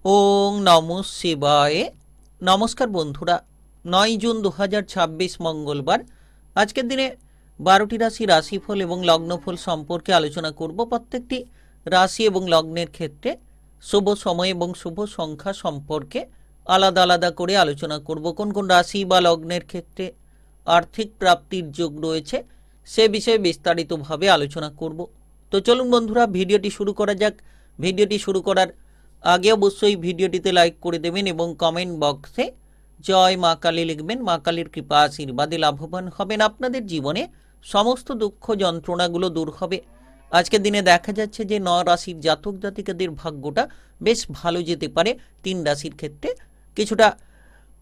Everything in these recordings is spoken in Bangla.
ওং নমঃ শিবায়। নমস্কার বন্ধুরা, 9 জুন 2026 মঙ্গলবার। আজকের দিনে 12টি রাশি রাশিফল এবং লগ্নফল সম্পর্কে আলোচনা করব। প্রত্যেকটি রাশি এবং লগ্নের ক্ষেত্রে শুভ সময় এবং শুভ সংখ্যা সম্পর্কে আলাদা আলাদা করে আলোচনা করব। কোন কোন রাশি বা লগ্নের ক্ষেত্রে আর্থিক প্রাপ্তির যোগ রয়েছে সে বিষয়ে বিস্তারিতভাবে আলোচনা করব। তো চলুন বন্ধুরা, ভিডিওটি শুরু করা যাক। ভিডিওটি শুরু করার আগে অবশ্যই ভিডিওটিতে লাইক করে দেবেন এবং কমেন্ট বক্সে জয় মা কালী লিখবেন। মা কালীর কৃপা আশীর্বাদে লাভবান হবেন। আপনাদের জীবনে সমস্ত দুঃখ যন্ত্রণাগুলো দূর হবে। আজকের দিনে দেখা যাচ্ছে যে 9 রাশির জাতক জাতিকাদের ভাগ্যটা বেশ ভালো যেতে পারে। 3 রাশির ক্ষেত্রে কিছুটা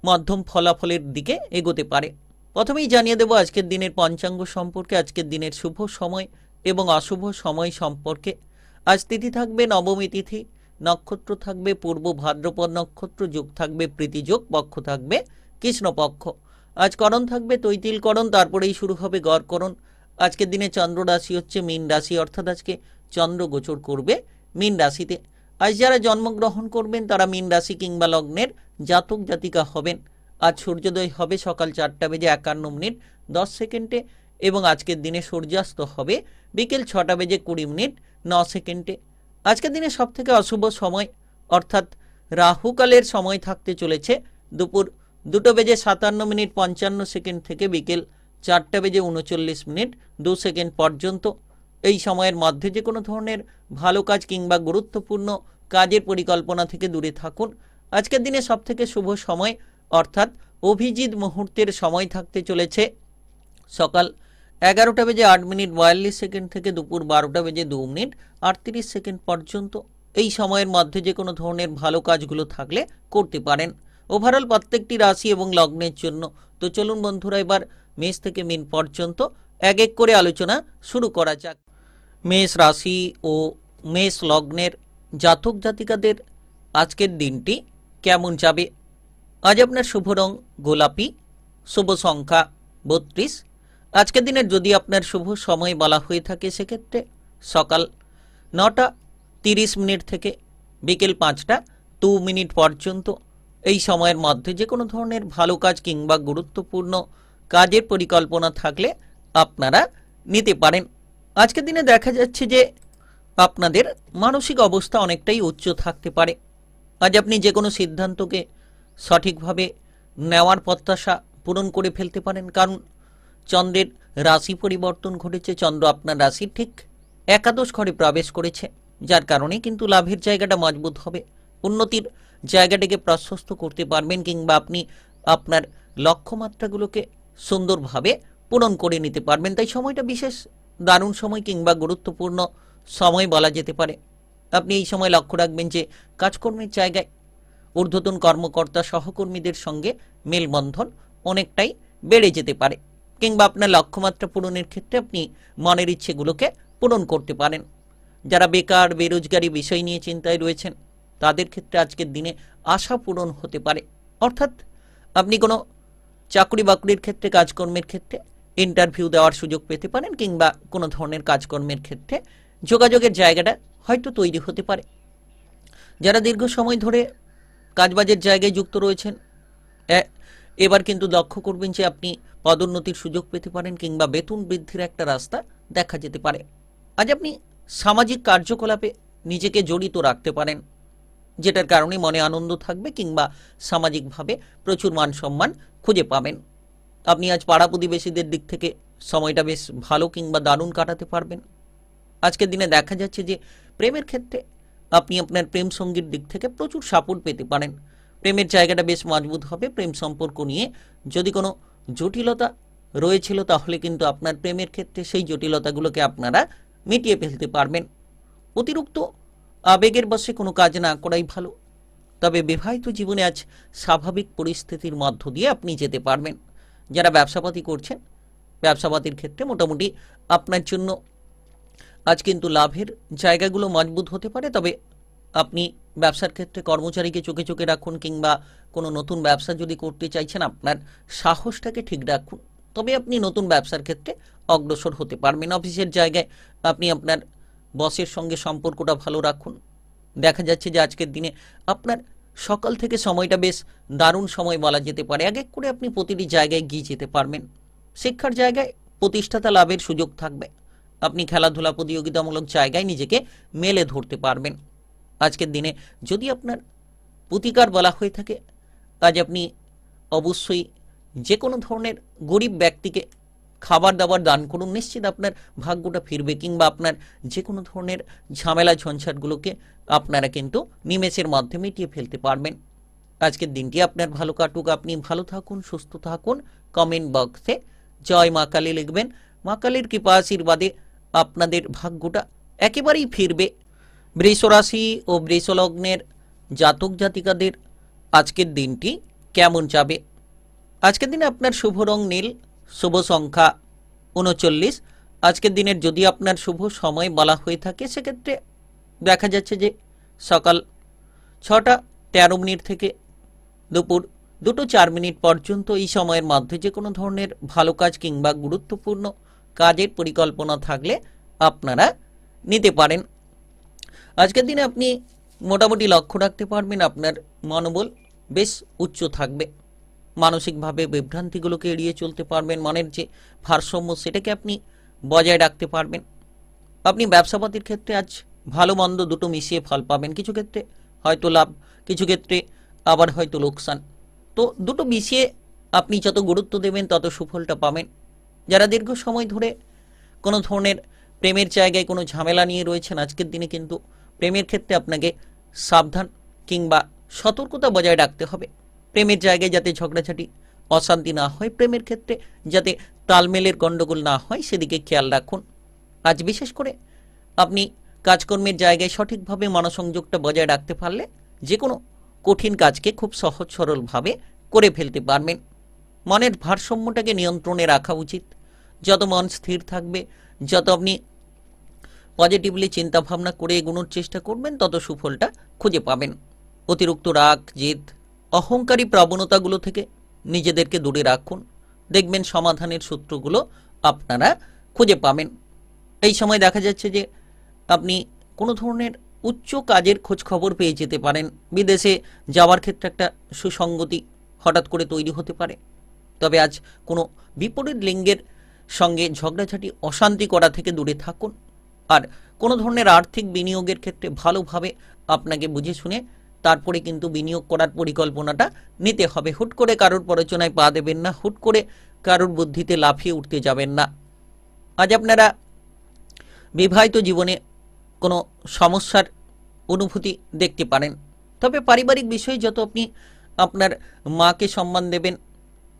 মধ্যম ফলাফলের দিকে এগোতে পারে। প্রথমেই জানিয়ে দেব আজকের দিনের পঞ্চাঙ্গ সম্পর্কে, আজকের দিনের শুভ সময় এবং অশুভ সময় সম্পর্কে। আজ তিথি থাকবে নবমী তিথি, নক্ষত্র থাকবে পূর্ব ভাদ্রপদ নক্ষত্র, যোগ থাকবে প্রীতিযোগ, পক্ষ থাকবে কৃষ্ণপক্ষ। আজ করণ থাকবে তৈতিলকরণ, তারপরেই শুরু হবে গড়করণ। আজকের দিনে চন্দ্র রাশি হচ্ছে মীন রাশি, অর্থাৎ আজকে চন্দ্র গোচর করবে মীন রাশিতে। আজ যারা জন্মগ্রহণ করবেন তারা মীন রাশি কিংবা লগ্নের জাতক জাতিকা হবেন। আজ সূর্যোদয় হবে সকাল 4:51:10 এবং আজকের দিনে সূর্যাস্ত হবে বিকেল 6:20:9। আজকের দিনে সবথেকে অশুভ সময় অর্থাৎ রাহুকালের সময় থাকতে চলেছে দুপুর 2:57:55 থেকে বিকেল 4:39:02 পর্যন্ত। এই সময়ের মধ্যে যে কোনো ধরনের ভালো কাজ কিংবা গুরুত্বপূর্ণ কাজের পরিকল্পনা থেকে দূরে থাকুন। আজকের দিনে সবথেকে শুভ সময় অর্থাৎ অভিজিৎ মুহূর্তের সময় থাকতে চলেছে সকাল 11:08:42 থেকে দুপুর 12:02:38 পর্যন্ত। এই সময়ের মধ্যে যে কোনো ধরনের ভালো কাজগুলো থাকলে করতে পারেন। ওভারঅল প্রত্যেকটি রাশি এবং লগ্নের জন্য। তো চলুন বন্ধুরা, এবার মেষ থেকে মীন পর্যন্ত এক এক করে আলোচনা শুরু করা যাক। মেষ রাশি ও মেষ লগ্নের জাতক জাতিকাদের আজকের দিনটি কেমন যাবে? আজ আপনার শুভ রং গোলাপি, শুভ সংখ্যা 32। আজকের দিনের যদি আপনার শুভ সময় বলা হয়ে থাকে সেক্ষেত্রে সকাল 9:30 থেকে বিকেল 5:02 পর্যন্ত। এই সময়ের মধ্যে যে কোনো ধরনের ভালো কাজ কিংবা গুরুত্বপূর্ণ কাজের পরিকল্পনা থাকলে আপনারা নিতে পারেন। আজকের দিনে দেখা যাচ্ছে যে আপনাদের মানসিক অবস্থা অনেকটাই উচ্চ থাকতে পারে। আজ আপনি যে কোনো সিদ্ধান্তকে সঠিকভাবে নেওয়ার প্রত্যাশা পূরণ করে ফেলতে পারেন, কারণ চন্দ্রের রাশি পরিবর্তন ঘটেছে। চন্দ্র আপনার রাশির ঠিক একাদশ ঘরে প্রবেশ করেছে, যার কারণে কিন্তু লাভের জায়গাটা মজবুত হবে, উন্নতির জায়গাটাকে প্রশস্ত করতে পারবেন কিংবা আপনি আপনার লক্ষ্যমাত্রাগুলোকে সুন্দরভাবে পূরণ করে নিতে পারবেন। তাই সময়টা বিশেষ দারুণ সময় কিংবা গুরুত্বপূর্ণ সময় বলা যেতে পারে। আপনি এই সময় লক্ষ্য রাখবেন যে কাজকর্মের জায়গায় ঊর্ধ্বতন কর্মকর্তা সহকর্মীদের সঙ্গে মেলবন্ধন অনেকটাই বেড়ে যেতে পারে কিংবা আপনার লক্ষ্যমাত্রা পূরণের ক্ষেত্রে আপনি মনের ইচ্ছেগুলোকে পূরণ করতে পারেন। যারা বেকার বেরোজগারি বিষয় নিয়ে চিন্তায় রয়েছেন তাদের ক্ষেত্রে আজকের দিনে আশা পূরণ হতে পারে। অর্থাৎ আপনি কোনো চাকরি বাকরির ক্ষেত্রে, কাজকর্মের ক্ষেত্রে ইন্টারভিউ দেওয়ার সুযোগ পেতে পারেন কিংবা কোনো ধরনের কাজকর্মের ক্ষেত্রে যোগাযোগের জায়গাটা হয়তো তৈরি হতে পারে। যারা দীর্ঘ সময় ধরে কাজবাজের জায়গায় যুক্ত রয়েছেন এবার কিন্তু লক্ষ্য করবেন যে আপনি পদোন্নতির সুযোগ পেতে পারেন কিংবা বেতন বৃদ্ধির একটা রাস্তা দেখা যেতে পারে। আজ আপনি সামাজিক কার্যকলাপে নিজেকে জড়িত রাখতে পারেন, যেটার কারণে মনে আনন্দ থাকবে কিংবা সামাজিকভাবে প্রচুর মান সম্মান খুঁজে পাবেন। আপনি আজ পাড়া প্রতিবেশীদের দিক থেকে সময়টা বেশ ভালো কিংবা দারুণ কাটাতে পারবেন। আজকের দিনে দেখা যাচ্ছে যে প্রেমের ক্ষেত্রে আপনি আপনার প্রেম সঙ্গীর দিক থেকে প্রচুর সাপোর্ট পেতে পারেন। প্রেমের জায়গাটা বেশ মজবুত হবে। প্রেম সম্পর্ক নিয়ে যদি কোনো জটিলতা রয়েছিল তাহলে কিন্তু আপনার প্রেমের ক্ষেত্রে সেই জটিলতাগুলোকে আপনারা মিটিয়ে ফেলতে পারবেন। অতিরিক্ত আবেগের বশে কোনো কাজ না করাই ভালো। তবে বিবাহিত জীবনে আজ স্বাভাবিক পরিস্থিতির মধ্য দিয়ে আপনি যেতে পারবেন। যারা ব্যবসাপাতি করছেন ব্যবসাপাতির ক্ষেত্রে মোটামুটি আপনার জন্য আজ কিন্তু লাভের জায়গাগুলো মজবুত হতে পারে। তবে আপনি ব্যবসার ক্ষেত্রে কর্মচারীকে চোখে চোখে রাখুন কিংবা কোনো নতুন ব্যবসা যদি করতে চাইছেন আপনার সাহসটাকে ঠিক রাখুন, তবে আপনি নতুন ব্যবসার ক্ষেত্রে অগ্রসর হতে পারবেন। অফিসের জায়গায় আপনি আপনার বসের সঙ্গে সম্পর্কটা ভালো রাখুন। দেখা যাচ্ছে যে আজকের দিনে আপনার সকাল থেকে সময়টা বেশ দারুণ সময় বলা যেতে পারে। এক এক করে আপনি প্রতিটি জায়গায় গিয়ে যেতে পারবেন। শিক্ষার জায়গায় প্রতিষ্ঠাতা লাভের সুযোগ থাকবে। আপনি খেলাধুলা প্রতিযোগিতামূলক জায়গায় নিজেকে মেলে ধরতে পারবেন। আজকের দিনে যদি আপনার প্রতিকার বলা হয়ে থাকে, আজ আপনি অবশ্যই যে কোনো ধরনের গরিব ব্যক্তিকে খাবার দাবার দান করুন। নিশ্চিত আপনার ভাগ্যটা ফিরবে, কিংবা আপনার যে কোনো ধরনের ঝামেলা ঝঞ্ঝাটগুলোকে আপনারা কিন্তু নিমেষের মাধ্যমে মিটিয়ে ফেলতে পারবেন। আজকের দিনটি আপনার ভালো কাটুক। আপনি ভালো থাকুন, সুস্থ থাকুন। কমেন্ট বক্সে জয় মা কালী লিখবেন। মা কালীর কৃপা আশীর্বাদে আপনাদের ভাগ্যটা একেবারেই ফিরবে। বৃষ রাশি ও বৃষ লগ্নের জাতক জাতিকাদের আজকের দিনটি কেমন যাবে? আজকের দিনে আপনার শুভ রং নীল, শুভ সংখ্যা ৩৯। আজকের দিনের যদি আপনার শুভ সময় বলা হয়ে থাকে, সেক্ষেত্রে দেখা যাচ্ছে যে সকাল ৬টা ১৩ মিনিট থেকে দুপুর ২টো ৪ মিনিট পর্যন্ত। এই সময়ের মধ্যে যে কোনো ধরনের ভালো কাজ কিংবা গুরুত্বপূর্ণ কাজের পরিকল্পনা থাকলে আপনারা নিতে পারেন। আজকের দিনে আপনি মোটামুটি লক্ষ্য রাখতে পারবেন, আপনার মনোবল বেশ উচ্চ থাকবে। মানসিকভাবে বিভ্রান্তিগুলোকে এড়িয়ে চলতে পারবেন। মনের যে ভারসাম্য সেটাকে আপনি বজায় রাখতে পারবেন। আপনি ব্যবসাপাতির ক্ষেত্রে আজ ভালো মন্দ দুটো মিশিয়ে ফল পাবেন। কিছু ক্ষেত্রে হয়তো লাভ, কিছু ক্ষেত্রে আবার হয়তো লোকসান। তো দুটো মিশিয়ে আপনি যত গুরুত্ব দেবেন তত সুফলটা পাবেন। যারা দীর্ঘ সময় ধরে কোনো ধরনের প্রেমের জায়গায় কোনো ঝামেলা নিয়ে রয়েছেন, আজকের দিনে কিন্তু প্রেমের ক্ষেত্রে আপনাকে সাবধান কিংবা সতর্কতা বজায় রাখতে হবে। প্রেমের জায়গায় যাতে ঝগড়াঝাটি অশান্তি না হয়, প্রেমের ক্ষেত্রে যাতে তালমেলের গণ্ডগোল না হয়, সেদিকে খেয়াল রাখুন। আজ বিশেষ করে আপনি কাজকর্মের জায়গায় সঠিকভাবে মনসংযোগটা বজায় রাখতে পারলে যে কোনো কঠিন কাজকে খুব সহজ সরলভাবে করে ফেলতে পারবেন। মনের ভারসাম্যটাকে নিয়ন্ত্রণে রাখা উচিত। যত মন স্থির থাকবে, যত আপনি পজিটিভলি চিন্তাভাবনা করে এগোনোর চেষ্টা করবেন, তত সুফলটা খুঁজে পাবেন। অতিরিক্ত রাগ, জেদ, অহংকারী প্রবণতাগুলো থেকে নিজেদেরকে দূরে রাখুন। দেখবেন সমাধানের সূত্রগুলো আপনারা খুঁজে পাবেন। এই সময় দেখা যাচ্ছে যে আপনি কোনো ধরনের উচ্চ কাজের খোঁজ খবর পেয়ে যেতে পারেন। বিদেশে যাওয়ার ক্ষেত্রে একটা সুসঙ্গতি হঠাৎ করে তৈরি হতে পারে। তবে আজ কোনো বিপরীত লিঙ্গের সঙ্গে ঝগড়াঝাটি অশান্তি করা থেকে দূরে থাকুন। আর কোনো ধরনের আর্থিক বিনিয়োগের ক্ষেত্রে ভালোভাবে আপনাকে বুঝে শুনে তারপরে কিন্তু বিনিয়োগ করার পরিকল্পনাটা নিতে হবে। হুট করে কারোর প্ররোচনায় পা দেবেন না, হুট করে কারোর বুদ্ধিতে লাফিয়ে উঠতে যাবেন না। আজ আপনারা বিবাহিত জীবনে কোনো সমস্যার অনুভূতি দেখতে পারেন। তবে পারিবারিক বিষয়ে যত আপনি আপনার মাকে সম্মান দেবেন,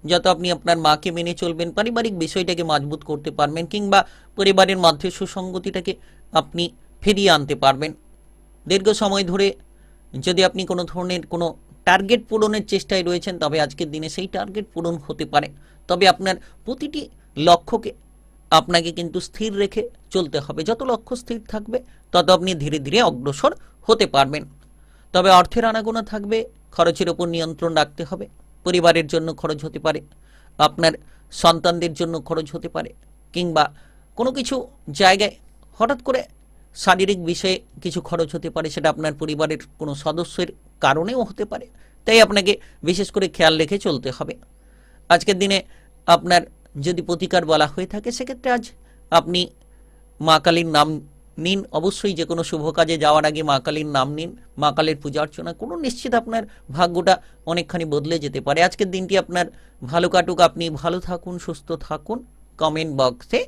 যত আপনি আপনার মাকে মেনে চলবেন, পারিবারিক বিষয়টাকে মজবুত করতে পারবেন, কিংবা পরিবারের মধ্যে সুসংগতিটাকে আপনি ফিরিয়ে আনতে পারবেন। দীর্ঘ সময় ধরে যদি আপনি কোনো ধরনের কোনো টার্গেট পূরণের চেষ্টায় রয়েছেন, তবে আজকের দিনে সেই টার্গেট পূরণ হতে পারে। তবে আপনার প্রতিটি লক্ষ্যকে আপনাকে কিন্তু স্থির রেখে চলতে হবে। যত লক্ষ্য স্থির থাকবে, তত আপনি ধীরে ধীরে অগ্রসর হতে পারবেন। তবে অর্থের আনাগোনা থাকবে, খরচের ওপর নিয়ন্ত্রণ রাখতে হবে। পরিবারের জন্য খরচ হতে পারে, আপনার সন্তানদের জন্য খরচ হতে পারে, কিংবা কোনো কিছু জায়গায় হঠাৎ করে শারীরিক বিষয়ে কিছু খরচ হতে পারে। সেটা আপনার পরিবারের কোনো সদস্যের কারণেও হতে পারে। তাই আপনাকে বিশেষ করে খেয়াল রেখে চলতে হবে। আজকের দিনে আপনার যদি প্রতিকার বলা হয়ে থাকে, সেক্ষেত্রে আজ আপনি মা কালীর নাম নিন। অবশ্যই যে কোনো শুভ কাজে যাওয়ার আগে মা কালীর নাম নিন, মা কালীর পূজা অর্চনা করুন। নিশ্চিত আপনার ভাগ্যটা অনেকখানি বদলে যেতে পারে। আজকের দিনটি আপনার ভালো কাটুক। আপনি ভালো থাকুন, সুস্থ থাকুন। কমেন্ট বক্সে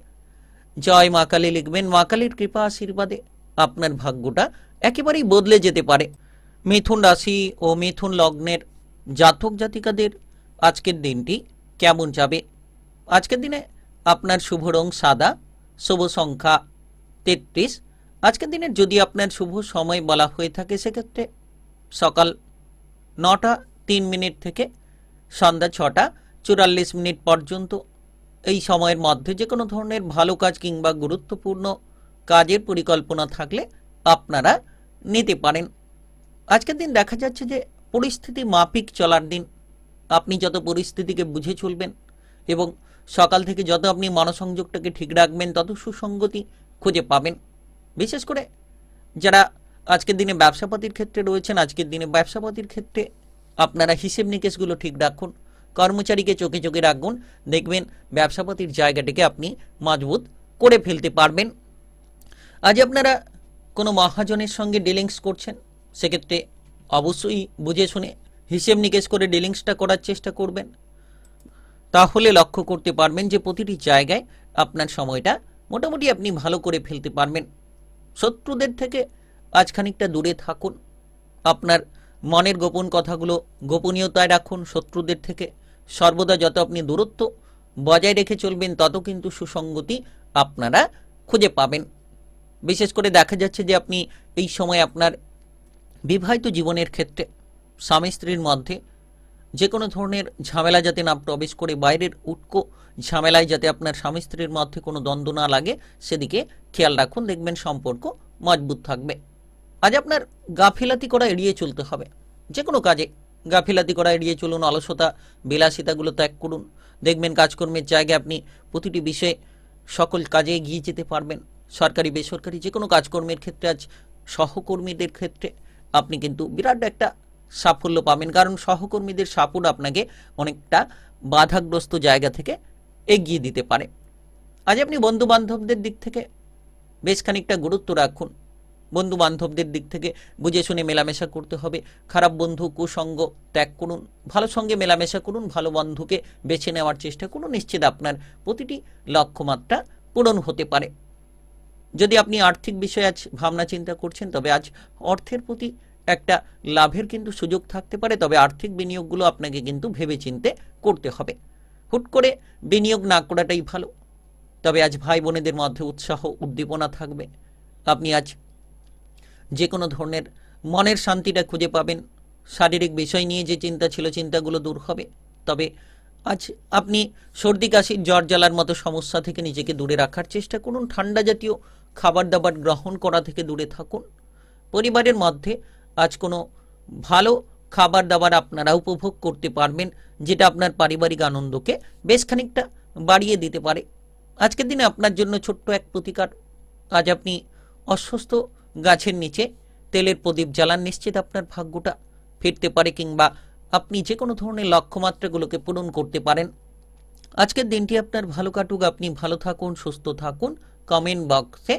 জয় মা কালী লিখবেন। মা কালীর কৃপা আশীর্বাদে আপনার ভাগ্যটা একেবারেই বদলে যেতে পারে। মিথুন রাশি ও মিথুন লগ্নের জাতক জাতিকাদের আজকের দিনটি কেমন যাবে? আজকের দিনে আপনার শুভ রং সাদা, শুভ সংখ্যা ৩৩। আজকের দিনের যদি আপনার শুভ সময় বলা হয়ে থাকে, সেক্ষেত্রে সকাল ৯টা ৩ মিনিট থেকে সন্ধ্যা ৬টা ৪৪ মিনিট পর্যন্ত। এই সময়ের মধ্যে যে কোনো ধরনের ভালো কাজ কিংবা গুরুত্বপূর্ণ কাজের পরিকল্পনা থাকলে আপনারা নিতে পারেন। আজকের দিন দেখা যাচ্ছে যে পরিস্থিতি মাফিক চলার দিন। আপনি যত পরিস্থিতিকে বুঝে চলবেন এবং সকাল থেকে যত আপনি মনসংযোগটাকে ঠিক রাখবেন, তত সুসঙ্গতি খুঁজে পাবেন। বিশেষ করে যারা আজকের দিনে ব্যবসাপাতির ক্ষেত্রে রয়েছেন, আজকের দিনে ব্যবসাপাতির ক্ষেত্রে আপনারা হিসেব নিকেশগুলো ঠিক রাখুন, কর্মচারীকে চোখে চোখে রাখুন, দেখবেন ব্যবসাপাতির জায়গাটিকে আপনি মজবুত করে ফেলতে পারবেন। আজ আপনারা কোনো মহাজনের সঙ্গে ডিলিংস করছেন, সেক্ষেত্রে অবশ্যই বুঝে শুনে হিসেব নিকেশ করে ডিলিংসটা করার চেষ্টা করবেন। তাহলে লক্ষ্য করতে পারবেন যে প্রতিটি জায়গায় আপনার সময়টা মোটামুটি আপনি ভালো করে ফেলতে পারবেন। শত্রুদের থেকে আজ খানিকটা দূরে থাকুন, আপনার মনের গোপন কথাগুলো গোপনীয়তায় রাখুন। শত্রুদের থেকে সর্বদা যত আপনি দূরত্ব বজায় রেখে চলবেন, তত কিন্তু সুসঙ্গতি আপনারা খুঁজে পাবেন। বিশেষ করে দেখা যাচ্ছে যে আপনি এই সময় আপনার বিবাহিত জীবনের ক্ষেত্রে স্বামী স্ত্রীর মধ্যে যে কোনো ধরনের ঝামেলা যাতে না প্রবেশ করে, বাইরের উটকো ঝামেলায় যাতে আপনার স্বামী স্ত্রীর মধ্যে কোনো দ্বন্দ্ব না লাগে, সেদিকে খেয়াল রাখুন, দেখবেন সম্পর্ক মজবুত থাকবে। আজ আপনার গাফিলাতি করা এড়িয়ে চলতে হবে, যে কোনো কাজে গাফিলাতি করা এড়িয়ে চলুন, অলসতা বিলাসিতাগুলো ত্যাগ করুন, দেখবেন কাজকর্মের জায়গায় আপনি প্রতিটি বিষয়ে সকল কাজে এগিয়ে যেতে পারবেন। সরকারি বেসরকারি যে কোনো কাজকর্মের ক্ষেত্রে আজ সহকর্মীদের ক্ষেত্রে আপনি কিন্তু বিরাট একটা সাফল্য পাবেন, কারণ সহকর্মীদের সাপোর্ট আপনাকে অনেকটা বাধাগ্রস্ত জায়গা থেকে এগিয়ে দিতে পারে। আজ আপনি বন্ধু বান্ধবদের দিক থেকে বেশ খানিকটা গুরুত্ব রাখুন, বন্ধু বান্ধবদের দিক থেকে বুঝে শুনে মেলামেশা করতে হবে। খারাপ বন্ধু কুসঙ্গ ত্যাগ করুন, ভালো সঙ্গে মেলামেশা করুন, ভালো বন্ধুকে বেছে নেওয়ার চেষ্টা করুন, নিশ্চিত আপনার প্রতিটি লক্ষ্যমাত্রা পূরণ হতে পারে। যদি আপনি আর্থিক বিষয়ে আজ ভাবনা চিন্তা করছেন, তবে আজ অর্থের প্রতি একটা লাভের কিন্তু সুযোগ থাকতে পারে, তবে আর্থিক বিনিয়োগগুলো আপনাকে কিন্তু ভেবেচিন্তে করতে হবে। হুট করে বিনিয়োগ না করাটাই ভালো। তবে আজ ভাই বোনেদের মধ্যে উৎসাহ উদ্দীপনা থাকবে, আপনি আজ যে কোনো ধরনের মনের শান্তিটা খুঁজে পাবেন। শারীরিক বিষয় নিয়ে যে চিন্তা ছিল, চিন্তাগুলো দূর হবে। তবে আজ আপনি সর্দি কাশি জ্বর জ্বালার মতো সমস্যা থেকে নিজেকে দূরে রাখার চেষ্টা করুন, ঠান্ডা জাতীয় খাবার দাবার গ্রহণ করা থেকে দূরে থাকুন। পরিবারের মধ্যে আজ কোনো ভালো খাবার দাবার আপনারা উপভোগ করতে পারবেন, যেটা আপনার পারিবারিক আনন্দকে বেশ খানিকটা বাড়িয়ে দিতে পারে। আজকের দিনে আপনার জন্য ছোট্ট এক প্রতিকার, আজ আপনি অশ্বস্থ গাছের নিচে তেলের প্রদীপ জ্বালান, নিশ্চিত আপনার ভাগ্যটা ফিরতে পারে, কিংবা আপনি যে কোনো ধরনের লক্ষ্যমাত্রাগুলোকে পূরণ করতে পারেন। আজকের দিনটি আপনার ভালো কাটুক, আপনি ভালো থাকুন, সুস্থ থাকুন। কমেন্ট বক্সে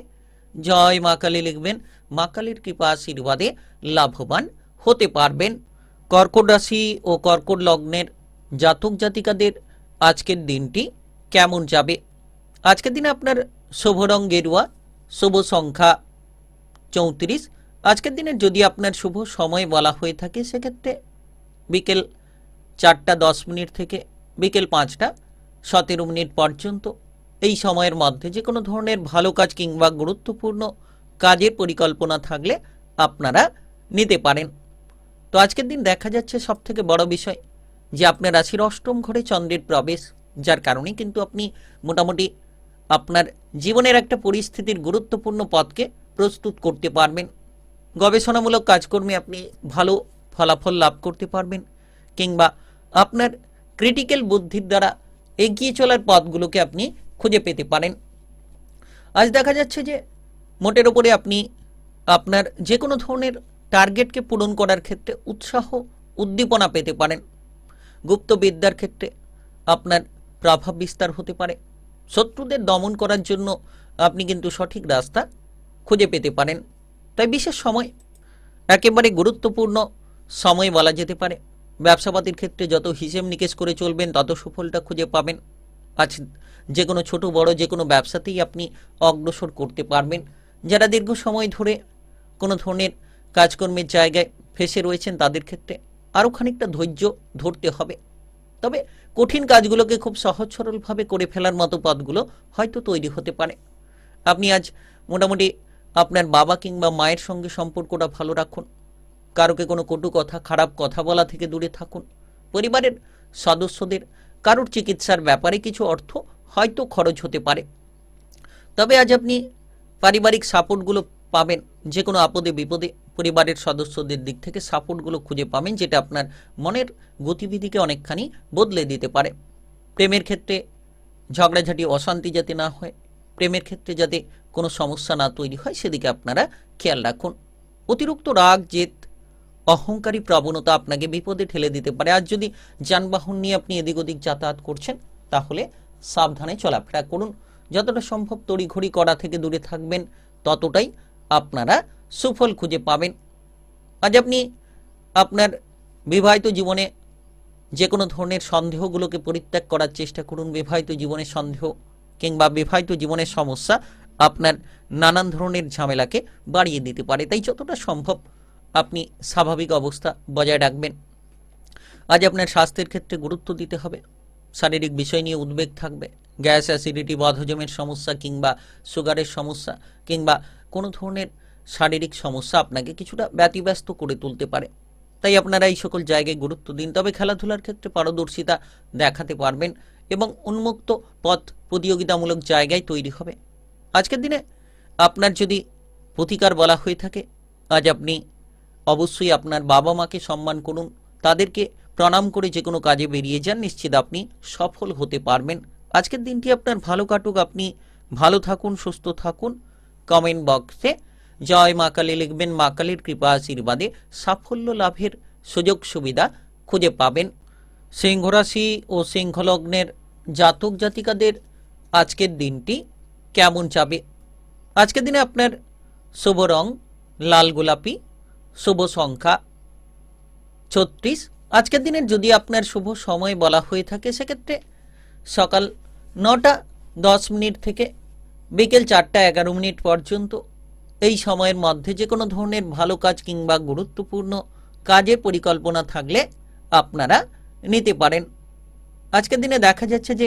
জয় মা কালী লিখবেন, মা কালীর কৃপা আশীর্বাদে লাভবান হতে পারবেন। কর্কট রাশি ও কর্কট লগ্নের জাতক জাতিকাদের আজকের দিনটি কেমন যাবে? আজকের দিনে আপনার শুভ রং গেরুয়া, শুভ সংখ্যা 34। আজকের দিনের যদি আপনার শুভ সময় বলা হয়ে থাকে, সেক্ষেত্রে বিকেল 4:10 থেকে বিকেল 5:17 পর্যন্ত এই সময়ের মধ্যে যে কোনো ধরনের ভালো কাজ কিংবা গুরুত্বপূর্ণ কাজের পরিকল্পনা থাকলে আপনারা নিতে পারেন। তো আজকের দিন দেখা যাচ্ছে সবথেকে বড় বিষয় যে আপনার রাশির অষ্টম ঘরে চন্দ্রের প্রবেশ, যার কারণে কিন্তু আপনি মোটামুটি আপনার জীবনের একটা পরিস্থিতির গুরুত্বপূর্ণ পথকে প্রস্তুত করতে পারবেন। গবেষণামূলক কাজকর্মে আপনি ভালো ফলাফল লাভ করতে পারবেন, কিংবা আপনার ক্রিটিক্যাল বুদ্ধির দ্বারা এগিয়ে চলার পথগুলোকে আপনি খুঁজে পেতে পারেন। আজ দেখা যাচ্ছে যে মোটের ওপরে আপনি আপনার যে কোনো ধরনের টার্গেটকে পূরণ করার ক্ষেত্রে উৎসাহ উদ্দীপনা পেতে পারেন। গুপ্তবিদ্যার ক্ষেত্রে আপনার প্রভাব বিস্তার হতে পারে। শত্রুদের দমন করার জন্য আপনি কিন্তু সঠিক রাস্তা খুঁজে পেতে পারেন। তাই বিশেষ সময় একেবারে গুরুত্বপূর্ণ সময় বলা যেতে পারে। ব্যবসাপাতির ক্ষেত্রে যত হিসেব নিকেশ করে চলবেন, তত সুফলটা খুঁজে পাবেন। আজ যে কোনো ছোট বড় যে কোনো ব্যবসাতেই আপনি অগ্রসর করতে পারবেন। যারা দীর্ঘ সময় ধরে কোনো ধরনের কাজকর্মের জায়গায় ফেসে রয়েছেন, তাদের ক্ষেত্রে আরও খানিকটা ধৈর্য ধরতে হবে। তবে কঠিন কাজগুলোকে খুব সহজ সরলভাবে করে ফেলার মতো পথগুলো হয়তো তৈরি হতে পারে। আপনি আজ মোটামুটি আপনার বাবা কিংবা মায়ের সঙ্গে সম্পর্কটা ভালো রাখুন। কারোকে কোনো কটু কথা খারাপ কথা বলা থেকে দূরে থাকুন। পরিবারের সদস্যদের কারোর চিকিৎসার ব্যাপারে কিছু অর্থ হয়তো খরচ হতে পারে। তবে আজ আপনি পারিবারিক সাপোর্টগুলো পাবেন। যে কোনো আপদে বিপদে পরিবারের সদস্যদের দিক থেকে সাপোর্টগুলো খুঁজে পাবেন, যেটা আপনার মনের গতিবিধিকে অনেকখানি বদলে দিতে পারে। প্রেমের ক্ষেত্রে ঝগড়াঝাটি অশান্তি যাতে না হয়, প্রেমের ক্ষেত্রে যাতে কোনো সমস্যা না তৈরি হয়, সেদিকে আপনারা খেয়াল রাখুন। অতিরিক্ত রাগ, জেদ, অহংকারী প্রবণতা আপনাকে বিপদে ঠেলে দিতে পারে। আর যদি যানবাহন নিয়ে আপনি এদিক ওদিক যাতায়াত করছেন তাহলে সাবধানে চলাফেরা করুন। যতটা সম্ভব তড়িঘড়ি করা থেকে দূরে থাকবেন, ততটাই আপনারা সুফল খুঁজে পাবেন। আজ আপনি আপনার বিবাহিত জীবনে যে কোনো ধরনের সন্দেহগুলোকে পরিত্যাগ করার চেষ্টা করুন। বিবাহিত জীবনের সন্দেহ কিংবা বিবাহিত জীবনের সমস্যা আপনার নানান ধরনের ঝামেলাকে বাড়িয়ে দিতে পারে, তাই যতটা সম্ভব আপনি স্বাভাবিক অবস্থা বজায় রাখবেন। আজ আপনার স্বাস্থ্যের ক্ষেত্রে গুরুত্ব দিতে হবে। শারীরিক বিষয় নিয়ে উদ্বেগ থাকবে। গ্যাস, অ্যাসিডিটি, বদহজমের সমস্যা কিংবা সুগারের সমস্যা কিংবা কোনো ধরনের শারীরিক সমস্যা আপনাকে কিছুটা ব্যতিব্যস্ত করে তুলতে পারে, তাই আপনারা এই সকল জায়গায় গুরুত্ব দিন। তবে খেলাধুলার ক্ষেত্রে পারদর্শিতা দেখাতে পারবেন এবং উন্মুক্ত পথ প্রতিযোগিতামূলক জায়গায় তৈরি হবে। আজকের দিনে আপনার যদি প্রতিকার বলা হয়ে থাকে, আজ আপনি অবশ্যই আপনার বাবা মাকে সম্মান করুন, তাদেরকে প্রণাম করে যে কোনো কাজে বেরিয়ে যান, নিশ্চিত আপনি সফল হতে পারবেন। আজকের দিনটি আপনার ভালো কাটুক, আপনি ভালো থাকুন, সুস্থ থাকুন। কমেন্ট বক্সে জয় মা কালী লিখবেন। মা কালীর কৃপা আশীর্বাদে সাফল্য লাভের সুযোগ সুবিধা খুঁজে পাবেন। সিংহ রাশি ও সিংহ লগ্নের জাতক জাতিকাদের আজকের দিনটি কেমন যাবে? আজকের দিনে আপনার শুভ রং লাল গোলাপি, শুভ সংখ্যা 36। আজকের দিনের যদি আপনার শুভ সময় বলা হয়ে থাকে সেক্ষেত্রে সকাল 9টা 10 মিনিট থেকে বিকেল 4টা 11 মিনিট পর্যন্ত, এই সময়ের মধ্যে যে কোনো ধরনের ভালো কাজ কিংবা গুরুত্বপূর্ণ কাজের পরিকল্পনা থাকলে আপনারা নিতে পারেন। আজকের দিনে দেখা যাচ্ছে যে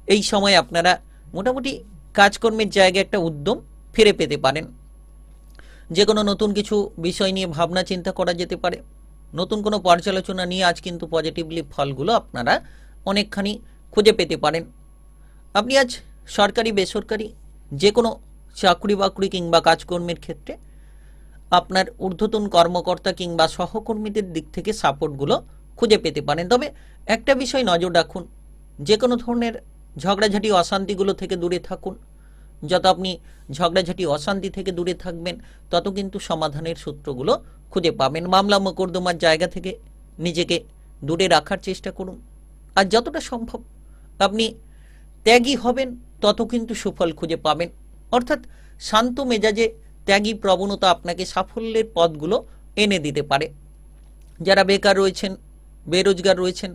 এই সময় আপনারা মোটামুটি কাজকর্মের জায়গায় একটা উদ্যম ফিরে পেতে পারেন। যে কোনো নতুন কিছু বিষয় নিয়ে ভাবনা চিন্তা করা যেতে পারে। নতুন কোনো পর্যালোচনা নিয়ে আজ কিন্তু পজিটিভলি ফলগুলো আপনারা অনেকখানি খুঁজে পেতে পারেন। আপনি আজ সরকারি বেসরকারি যে কোনো চাকরি বাকরি কিংবা কাজকর্মের ক্ষেত্রে আপনার ঊর্ধ্বতন কর্মকর্তা কিংবা সহকর্মীদের দিক থেকে সাপোর্টগুলো খুঁজে পেতে পারেন। তবে একটা বিষয় নজর রাখুন, যে কোনো ধরনের ঝগড়াঝাটি অশান্তিগুলো থেকে দূরে থাকুন। যত আপনি ঝগড়াঝাটি অশান্তি থেকে দূরে থাকবেন, তত কিন্তু সমাধানের সূত্রগুলো খুঁজে পাবেন। মামলা মোকদ্দমার জায়গা থেকে নিজেকে দূরে রাখার চেষ্টা করুন। আর যতটা সম্ভব আপনি ত্যাগী হবেন, তত কিন্তু সুফল খুঁজে পাবেন। অর্থাৎ শান্ত মেজাজে ত্যাগী প্রবণতা আপনাকে সাফল্যের পথগুলো এনে দিতে পারে। যারা বেকার রয়েছেন, বেরোজগার রয়েছেন,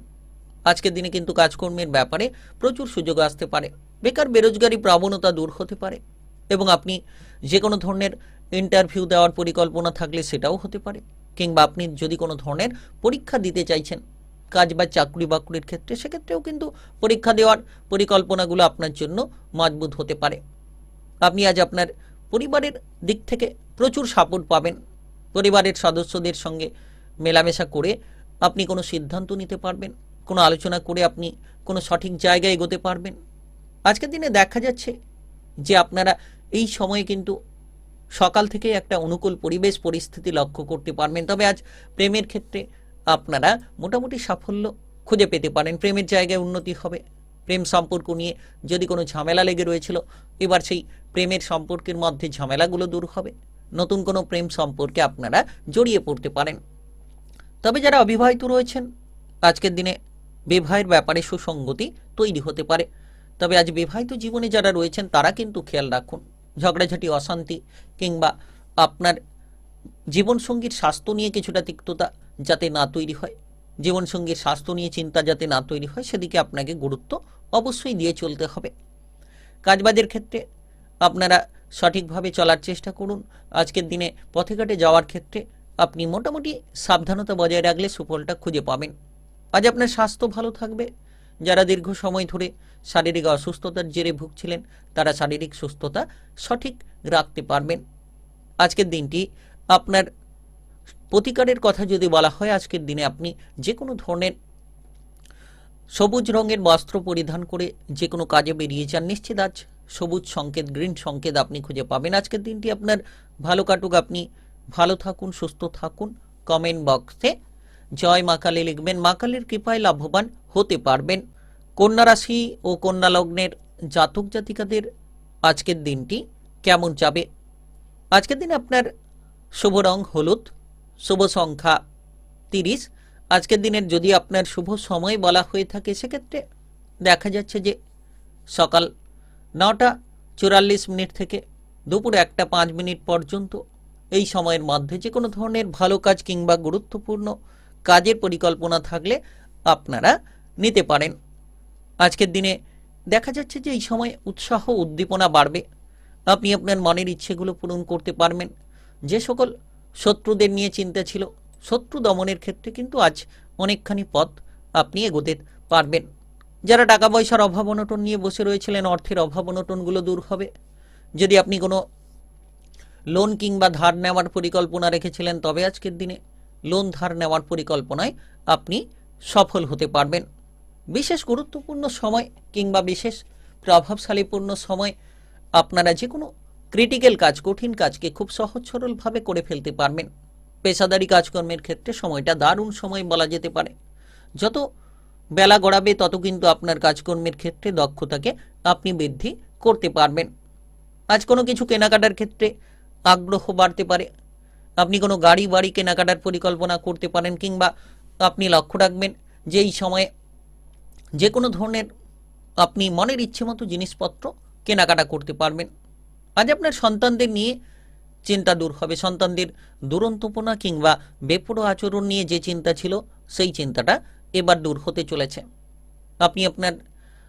আজকের দিনে কিন্তু কাজকর্মের ব্যাপারে প্রচুর সুযোগ আসতে পারে। বেকার বেরোজগারি প্রবণতা দূর হতে পারে এবং আপনি যে কোনো ধরনের ইন্টারভিউ দেওয়ার পরিকল্পনা থাকলে সেটাও হতে পারে, কিংবা আপনি যদি কোনো ধরনের পরীক্ষা দিতে চাইছেন কাজ বা চাকরি বাকরির ক্ষেত্রে, সেক্ষেত্রেও কিন্তু পরীক্ষা দেওয়ার পরিকল্পনাগুলো আপনার জন্য মজবুত হতে পারে। আপনি আজ আপনার পরিবারের দিক থেকে প্রচুর সাপোর্ট পাবেন। পরিবারের সদস্যদের সঙ্গে মেলামেশা করে আপনি কোনো সিদ্ধান্ত নিতে পারবেন, কোনো আলোচনা করে আপনি কোনো সঠিক জায়গায় এগোতে পারবেন। আজকের দিনে দেখা যাচ্ছে যে আপনারা এই সময়ে কিন্তু সকাল থেকে একটা অনুকূল পরিবেশ পরিস্থিতি লক্ষ্য করতে পারবেন। তবে আজ প্রেমের ক্ষেত্রে আপনারা মোটামুটি সাফল্য খুঁজে পেতে পারেন। প্রেমের জায়গায় উন্নতি হবে। প্রেম সম্পর্ক নিয়ে যদি কোনো ঝামেলা লেগে রয়েছিল, এবার সেই প্রেমের সম্পর্কের মধ্যে ঝামেলাগুলো দূর হবে। নতুন কোনো প্রেম সম্পর্কে আপনারা জড়িয়ে পড়তে পারেন। তবে যারা অবিবাহিত রয়েছেন, আজকের দিনে বিবাহের ব্যাপারে সুসঙ্গতি তৈরি হতে পারে। তবে আজ বিবাহিত জীবনে যারা রয়েছেন তারা কিন্তু খেয়াল রাখুন, ঝগড়াঝাটি অশান্তি কিংবা আপনার জীবনসঙ্গীর স্বাস্থ্য নিয়ে কিছুটা তিক্ততা যাতে না তৈরি হয়, জীবনসঙ্গীর স্বাস্থ্য নিয়ে চিন্তা যাতে না তৈরি হয়, সেদিকে আপনাকে গুরুত্ব অবশ্যই দিয়ে চলতে হবে। কাজবাজের ক্ষেত্রে আপনারা সঠিকভাবে চলার চেষ্টা করুন। আজকের দিনে পথে ঘাটে যাওয়ার ক্ষেত্রে আপনি মোটামুটি সাবধানতা বজায় রাখলে সুফলটা খুঁজে পাবেন। আজ আপনার স্বাস্থ্য ভালো থাকবে। যারা দীর্ঘ সময় ধরে শারীরিক অসুস্থতার জেরে ভুগছিলেন, তারা শারীরিক সুস্থতা সঠিক রাখতে পারবেন। আজকের দিনটি আপনার প্রতিকারের কথা যদি বলা হয়, আজকের দিনে আপনি যে কোনো ধরনের সবুজ রঙের বস্ত্র পরিধান করে যে কোনো কাজে বেরিয়ে যান, নিশ্চিত আজ সবুজ সংকেত, গ্রিন সংকেত আপনি খুঁজে পাবেন। আজকের দিনটি আপনার ভালো কাটুক, আপনি ভালো থাকুন, সুস্থ থাকুন। কমেন্ট বক্সে জয় মা কালী লিখবেন। মা কালীর কৃপায় লাভবান হতে পারবেন। কন্যা রাশি ও কন্যা লগ্নের জাতক জাতিকাদের আজকের দিনটি কেমন যাবে? আজকের দিনে আপনার শুভ রং হলুদ, শুভ সংখ্যা 30। আজকের দিনের যদি আপনার শুভ সময় বলা হয়ে থাকে সেক্ষেত্রে দেখা যাচ্ছে যে সকাল 9:44 থেকে দুপুর 1:05 পর্যন্ত এই সময়ের মধ্যে যে কোনো ধরনের ভালো কাজ কিংবা গুরুত্বপূর্ণ কাজের পরিকল্পনা থাকলে আপনারা নিতে পারেন। আজকের দিনে দেখা যাচ্ছে যে এই সময় উৎসাহ উদ্দীপনা বাড়বে, আপনি আপনার মনের ইচ্ছেগুলো পূরণ করতে পারবেন। যে সকল শত্রুদের নিয়ে চিন্তা ছিল, শত্রু দমনের ক্ষেত্রে কিন্তু আজ অনেকখানি পথ আপনি এগোতে পারবেন। যারা টাকা পয়সার অভাব অনটন নিয়ে বসে রয়েছিলেন, অর্থের অভাব অনটনগুলো দূর হবে। যদি আপনি কোনো লোন কিংবা ধার নেওয়ার পরিকল্পনা রেখেছিলেন তবে আজকের দিনে লোন ধার নেওয়ার পরিকল্পনায় আপনি সফল হতে পারবেন। বিশেষ গুরুত্বপূর্ণ সময় কিংবা বিশেষ প্রভাবশালীপূর্ণ সময় আপনারা যে কোনো ক্রিটিক্যাল কাজ, কঠিন কাজকে খুব সহজ সরলভাবে করে ফেলতে পারবেন। পেশাদারি কাজকর্মের ক্ষেত্রে সময়টা দারুণ সময় বলা যেতে পারে। যত বেলা গড়াবে তত কিন্তু আপনার কাজকর্মের ক্ষেত্রে দক্ষতাকে আপনি বৃদ্ধি করতে পারবেন। আজ কোনো কিছু কেনাকাটার ক্ষেত্রে আগ্রহ বাড়তে পারে। আপনি কোনো গাড়ি বাড়ি কেনাকাটার পরিকল্পনা করতে পারেন, কিংবা আপনি লক্ষ্য রাখবেন যে এই সময়ে যে কোনো ধরনের আপনি মনের ইচ্ছে মতো জিনিসপত্র কেনাকাটা করতে পারবেন। আজ আপনার সন্তানদের নিয়ে চিন্তা দূর হবে। সন্তানদের দুরন্তপনা কিংবা বেপরোয়া আচরণ নিয়ে যে চিন্তা ছিল সেই চিন্তাটা এবার দূর হতে চলেছে। আপনি আপনার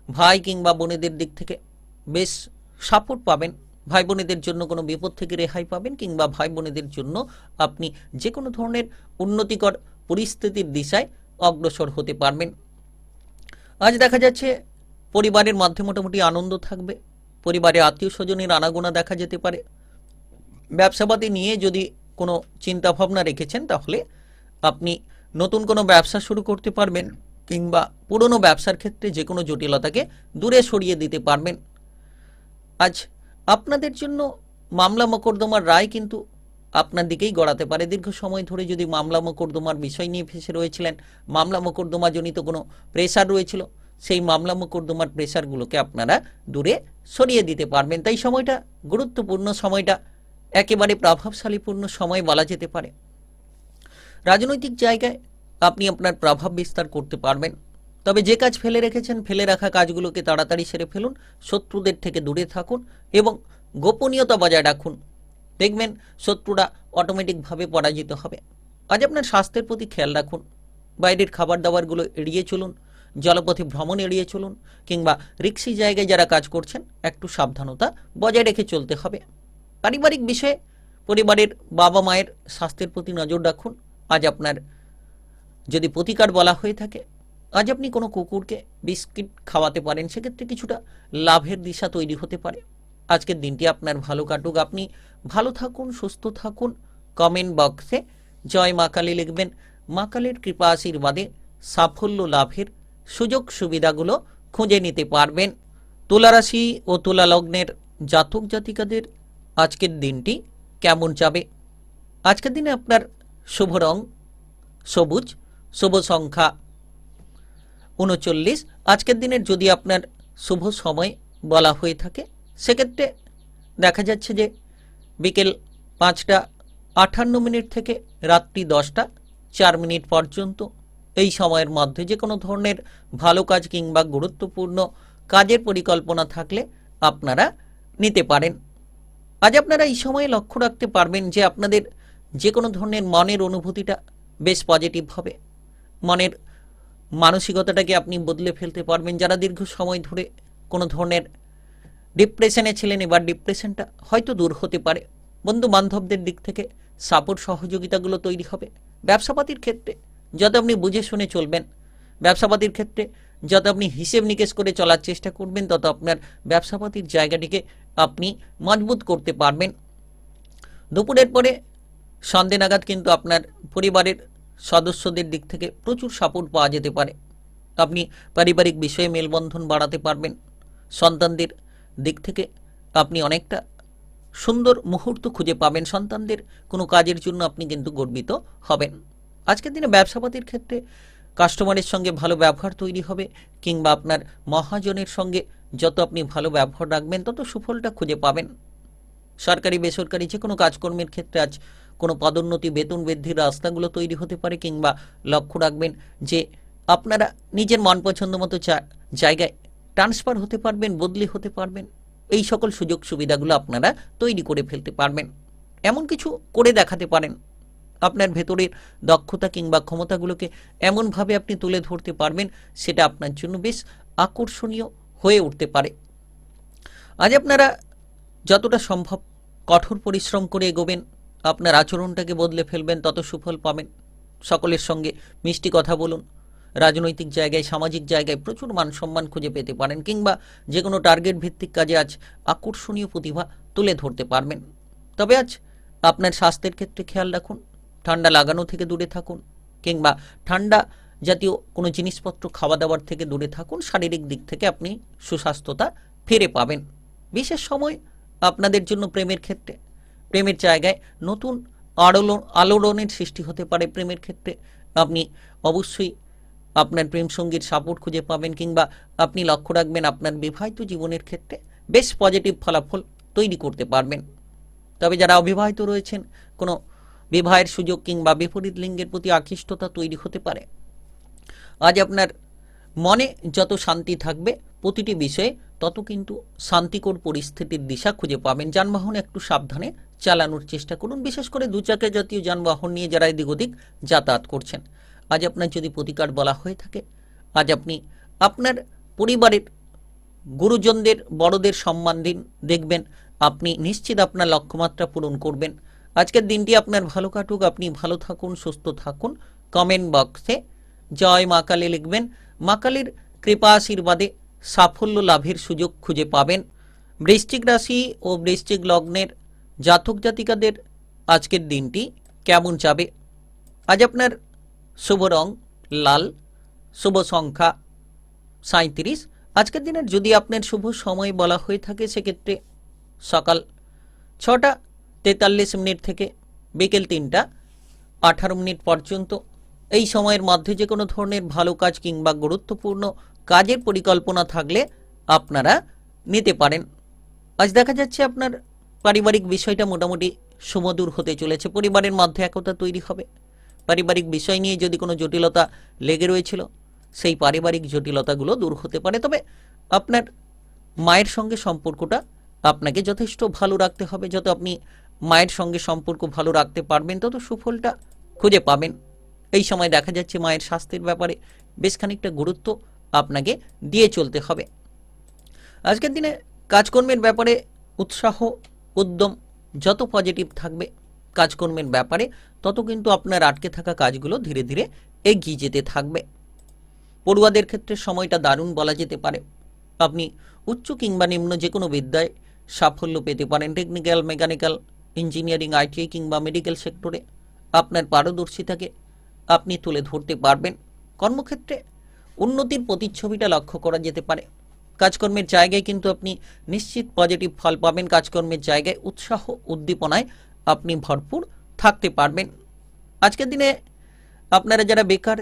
ভাই কিংবা বোনেদের দিক থেকে বেশ সাপোর্ট পাবেন। ভাই বোনেদের জন্য কোনো বিপদ থেকে রেহাই পাবেন, কিংবা ভাই বোনেদের জন্য আপনি যে কোনো ধরনের উন্নতিকর পরিস্থিতির দিশায় অগ্রসর হতে পারবেন। আজ দেখা যাচ্ছে পরিবারের মধ্যে মোটামুটি আনন্দ থাকবে। পরিবারে আত্মীয় স্বজনের আনাগোনা দেখা যেতে পারে। ব্যবসাপাতি নিয়ে যদি কোনো চিন্তা ভাবনা রেখেছেন তাহলে আপনি নতুন কোনো ব্যবসা শুরু করতে পারবেন, কিংবা পুরনো ব্যবসার ক্ষেত্রে যে কোনো জটিলতাকে দূরে সরিয়ে দিতে পারবেন। আজ আপনাদের জন্য মামলা মোকদ্দমার রায় কিন্তু আপনার দিকেই গড়াতে পারে। দীর্ঘ সময় ধরে যদি মামলা মোকদ্দমার বিষয় নিয়ে ফেসে রয়েছিলেন, মামলা মোকদ্দমা জনিত কোনো প্রেসার রয়েছিল, সেই মামলা মোকদ্দমার প্রেসারগুলোকে আপনারা দূরে সরিয়ে দিতে পারবেন। তাই সময়টা গুরুত্বপূর্ণ, সময়টা একেবারে প্রভাবশালীপূর্ণ সময় বলা যেতে পারে। রাজনৈতিক জায়গায় আপনি আপনার প্রভাব বিস্তার করতে পারবেন। তবে যে কাজ ফেলে রেখেছেন, ফেলে রাখা কাজগুলোকে তাড়াতাড়ি সেরে ফেলুন। শত্রুদের থেকে দূরে থাকুন এবং গোপনীয়তা বজায় রাখুন। দেখবেন শত্রুরা অটোমেটিকভাবে পরাজিত হবে। আজ আপনার স্বাস্থ্যের প্রতি খেয়াল রাখুন। বাইরের খাবার দাবারগুলো এড়িয়ে চলুন, জলপথে ভ্রমণ এড়িয়ে চলুন, কিংবা রিক্সি জায়গায় যারা কাজ করছেন একটু সাবধানতা বজায় রেখে চলতে হবে। পারিবারিক বিষয়ে পরিবারের বাবা মায়ের স্বাস্থ্যের প্রতি নজর রাখুন। আজ আপনার যদি প্রতিকার বলা হয়ে থাকে, আজ আপনি কোনো কুকুরকে বিস্কিট খাওয়াতে পারেন, সেক্ষেত্রে কিছুটা লাভের দিশা তৈরি হতে পারে। আজকের দিনটি আপনার ভালো কাটুক, আপনি ভালো থাকুন, সুস্থ থাকুন। কমেন্ট বক্সে জয় মা কালী লিখবেন। মা কালীর কৃপা আশীর্বাদে সাফল্য লাভের সুযোগ সুবিধাগুলো খুঁজে নিতে পারবেন। তুলা রাশি ও তুলা লগ্নের জাতক জাতিকাদের আজকের দিনটি কেমন যাবে? আজকের দিনে আপনার শুভ রং সবুজ, শুভ সংখ্যা 39। আজকের দিনের যদি আপনার শুভ সময় বলা হয়ে থাকে সেক্ষেত্রে দেখা যাচ্ছে যে বিকেল 5:58 থেকে রাত্রি 10:04 পর্যন্ত এই সময়ের মধ্যে যে কোনো ধরনের ভালো কাজ কিংবা গুরুত্বপূর্ণ কাজের পরিকল্পনা থাকলে আপনারা নিতে পারেন। আজ আপনারা এই সময়ে লক্ষ্য রাখতে পারবেন যে আপনাদের যে কোনো ধরনের মনের অনুভূতিটা বেশ পজিটিভ হবে। মনের মানসিকতাটাকে আপনি বদলে ফেলতে পারবেন। যারা দীর্ঘ সময় ধরে কোনো ধরনের ডিপ্রেশনে ছিলেন, এবার ডিপ্রেশনটা হয়তো দূর হতে পারে। বন্ধু বান্ধবদের দিক থেকে সাপোর্ট সহযোগিতাগুলো তৈরি হবে। ব্যবসাপাতির ক্ষেত্রে যত আপনি বুঝে শুনে চলবেন, ব্যবসাপাতির ক্ষেত্রে যত আপনি হিসেব নিকেশ করে চলার চেষ্টা করবেন, তত আপনার ব্যবসাপাতির জায়গাটিকে আপনি মজবুত করতে পারবেন। দুপুরের পরে সন্ধ্যে নাগাদ কিন্তু আপনার পরিবারের সদস্যদের দিক থেকে প্রচুর সাপোর্ট পাওয়া যেতে পারে। আপনি পারিবারিক বিষয়ে মেলবন্ধন বাড়াতে পারবেন। সন্তানদের দিক থেকে আপনি অনেকটা সুন্দর মুহূর্ত খুঁজে পাবেন। সন্তানদের কোনো কাজের জন্য আপনি কিন্তু গর্বিত হবেন। আজকের দিনে ব্যবসাপাতির ক্ষেত্রে কাস্টমারের সঙ্গে ভালো ব্যবহার তৈরি হবে, কিংবা আপনার মহাজনের সঙ্গে যত আপনি ভালো ব্যবহার রাখবেন তত সুফলটা খুঁজে পাবেন। সরকারি বেসরকারি যে কোনো কাজকর্মের ক্ষেত্রে আজ কোনো পদোন্নতি, বেতন বৃদ্ধির রাস্তাগুলো তৈরি হতে পারে, কিংবা লক্ষ্য রাখবেন যে আপনারা নিজের মন পছন্দ মতো জায়গায় ট্রান্সফার হতে পারবেন, বদলি হতে পারবেন। এই সকল সুযোগ সুবিধাগুলো আপনারা তৈরি করে ফেলতে পারবেন। এমন কিছু করে দেখাতে পারেন, আপনার ভেতরের দক্ষতা কিংবা ক্ষমতাগুলোকে এমনভাবে আপনি তুলে ধরতে পারবেন, সেটা আপনার জন্য বেশ আকর্ষণীয় হয়ে উঠতে পারে। আজ আপনারা যতটা সম্ভব কঠোর পরিশ্রম করে এগোবেন, আপনার আচরণটাকে বদলে ফেলবেন, তত সুফল পাবেন। সকলের সঙ্গে মিষ্টি কথা বলুন, রাজনৈতিক জায়গায়, সামাজিক জায়গায় প্রচুর মান সম্মান খুঁজে পেতে পারেন, কিংবা যে কোনো টার্গেট ভিত্তিক কাজে আজ আকর্ষণীয় প্রতিভা তুলে ধরতে পারবেন। তবে আজ আপনার স্বাস্থ্যের ক্ষেত্রে খেয়াল রাখুন, ঠান্ডা লাগানো থেকে দূরে থাকুন, কিংবা ঠান্ডা জাতীয় কোনো জিনিসপত্র খাওয়া দাওয়ার থেকে দূরে থাকুন। শারীরিক দিক থেকে আপনি সুস্বাস্থ্যতা ফিরে পাবেন। বিশেষ সময় আপনাদের জন্য প্রেমের ক্ষেত্রে, প্রেমের জায়গায় নতুন আলোড়নের সৃষ্টি হতে পারে। প্রেমের ক্ষেত্রে আপনি অবশ্যই আপনার প্রেম সঙ্গীর সাপোর্ট খুঁজে পাবেন, কিংবা আপনি লক্ষ্য রাখবেন আপনার বিবাহিত জীবনের ক্ষেত্রে বেশ পজিটিভ ফলাফল তৈরি করতে পারবেন। তবে যারা অবিবাহিত রয়েছেন, কোনো বিবাহের সুযোগ কিংবা বিপরীত লিঙ্গের প্রতি আকৃষ্টতা তৈরি হতে পারে। আজ আপনার মনে যত শান্তি থাকবে প্রতিটি বিষয়ে, তত কিন্তু শান্তিকর পরিস্থিতির দিশা খুঁজে পাবেন। যানবাহনে একটু সাবধানে চালানোর চেষ্টা করুন, বিশেষ করে দুচাকা জাতীয় যানবাহন নিয়ে যারা এদিক ওদিক যাতায়াত করছেন। আজ আপনার যদি প্রতিকার বলা হয়ে থাকে, আজ আপনি আপনার পরিবারের গুরুজনদের, বড়দের সম্মান দিন, দেখবেন আপনি নিশ্চিত আপনার লক্ষ্যমাত্রা পূরণ করবেন। আজকের দিনটি আপনার ভালো কাটুক, আপনি ভালো থাকুন, সুস্থ থাকুন। কমেন্ট বক্সে জয় মা কালী লিখবেন। মা কালীর কৃপা আশীর্বাদে সাফল্য লাভের সুযোগ খুঁজে পাবেন। বৃশ্চিক রাশি ও বৃশ্চিক লগ্নের জাতক জাতিকাদের আজকের দিনটি কেমন যাবে? আজ আপনার শুভ রং লাল, শুভ সংখ্যা 37। আজকের দিনের যদি আপনার শুভ সময় বলা হয়ে থাকে, সেক্ষেত্রে সকাল 6:43 থেকে বিকেল 3:18 পর্যন্ত। এই সময়ের মধ্যে যে কোনো ধরনের ভালো কাজ কিংবা গুরুত্বপূর্ণ কাজের পরিকল্পনা থাকলে আপনারা নিতে পারেন। আজ দেখা যাচ্ছে আপনার পারিবারিক বিষয়টা মোটামুটি সুমধুর হতে চলেছে, পরিবারের মধ্যে একতা তৈরি হবে। পারিবারিক বিষয় নিয়ে যদি কোনো জটিলতা লেগে রয়েছিল, সেই পারিবারিক জটিলতাগুলো দূর হতে পারে। তবে আপনার মায়ের সঙ্গে সম্পর্কটা আপনাকে যথেষ্ট ভালো রাখতে হবে। যত আপনি মায়ের সঙ্গে সম্পর্ক ভালো রাখতে পারবেন, তত সুফলটা খুঁজে পাবেন। এই সময় দেখা যাচ্ছে মায়ের স্বাস্থ্যের ব্যাপারে বেশ খানিকটা গুরুত্ব আপনাকে দিয়ে চলতে হবে। আজকের দিনে কাজকর্মের ব্যাপারে উৎসাহ, উদ্যম যত পজিটিভ থাকবে কাজকর্মের ব্যাপারে, তত কিন্তু আপনার আটকে থাকা কাজগুলো ধীরে ধীরে এগিয়ে যেতে থাকবে। পড়ুয়াদের ক্ষেত্রে সময়টা দারুণ বলা যেতে পারে। আপনি উচ্চ কিংবা নিম্ন যে কোনো বিদ্যায় সাফল্য পেতে পারেন। টেকনিক্যাল, মেকানিক্যাল, ইঞ্জিনিয়ারিং, আইটিআই কিংবা মেডিকেল সেক্টরে আপনার পারদর্শিতাকে আপনি তুলে ধরতে পারবেন। কর্মক্ষেত্রে উন্নতির প্রতিচ্ছবিটা লক্ষ্য করা যেতে পারে। কাজকর্মের জায়গায় কিন্তু আপনি নিশ্চিত পজিটিভ ফল পাবেন। কাজকর্মের জায়গায় উৎসাহ, উদ্দীপনায় আপনি ভরপুর থাকতে পারবেন। আজকের দিনে আপনারা যারা বেকার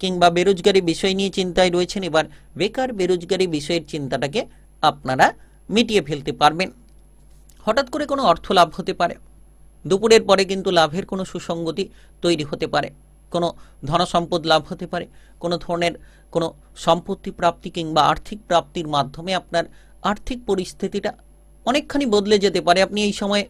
কিংবা বেরোজগারি বিষয় নিয়ে চিন্তায় রয়েছেন, এবার বেকার বেরোজগারি বিষয়ের চিন্তাটাকে আপনারা মিটিয়ে ফেলতে পারবেন। হঠাৎ করে কোনো অর্থ লাভ হতে পারে। দুপুরের পরে কিন্তু লাভের কোনো সুসঙ্গতি তৈরি হতে পারে। কোনো ধনসম্পদ লাভ হতে পারে। কোনো ধরনের কোনো সম্পত্তি প্রাপ্তি কিংবা আর্থিক প্রাপ্তির মাধ্যমে আপনার আর্থিক পরিস্থিতিটা অনেকখানি বদলে যেতে পারে। আপনি এই সময়ে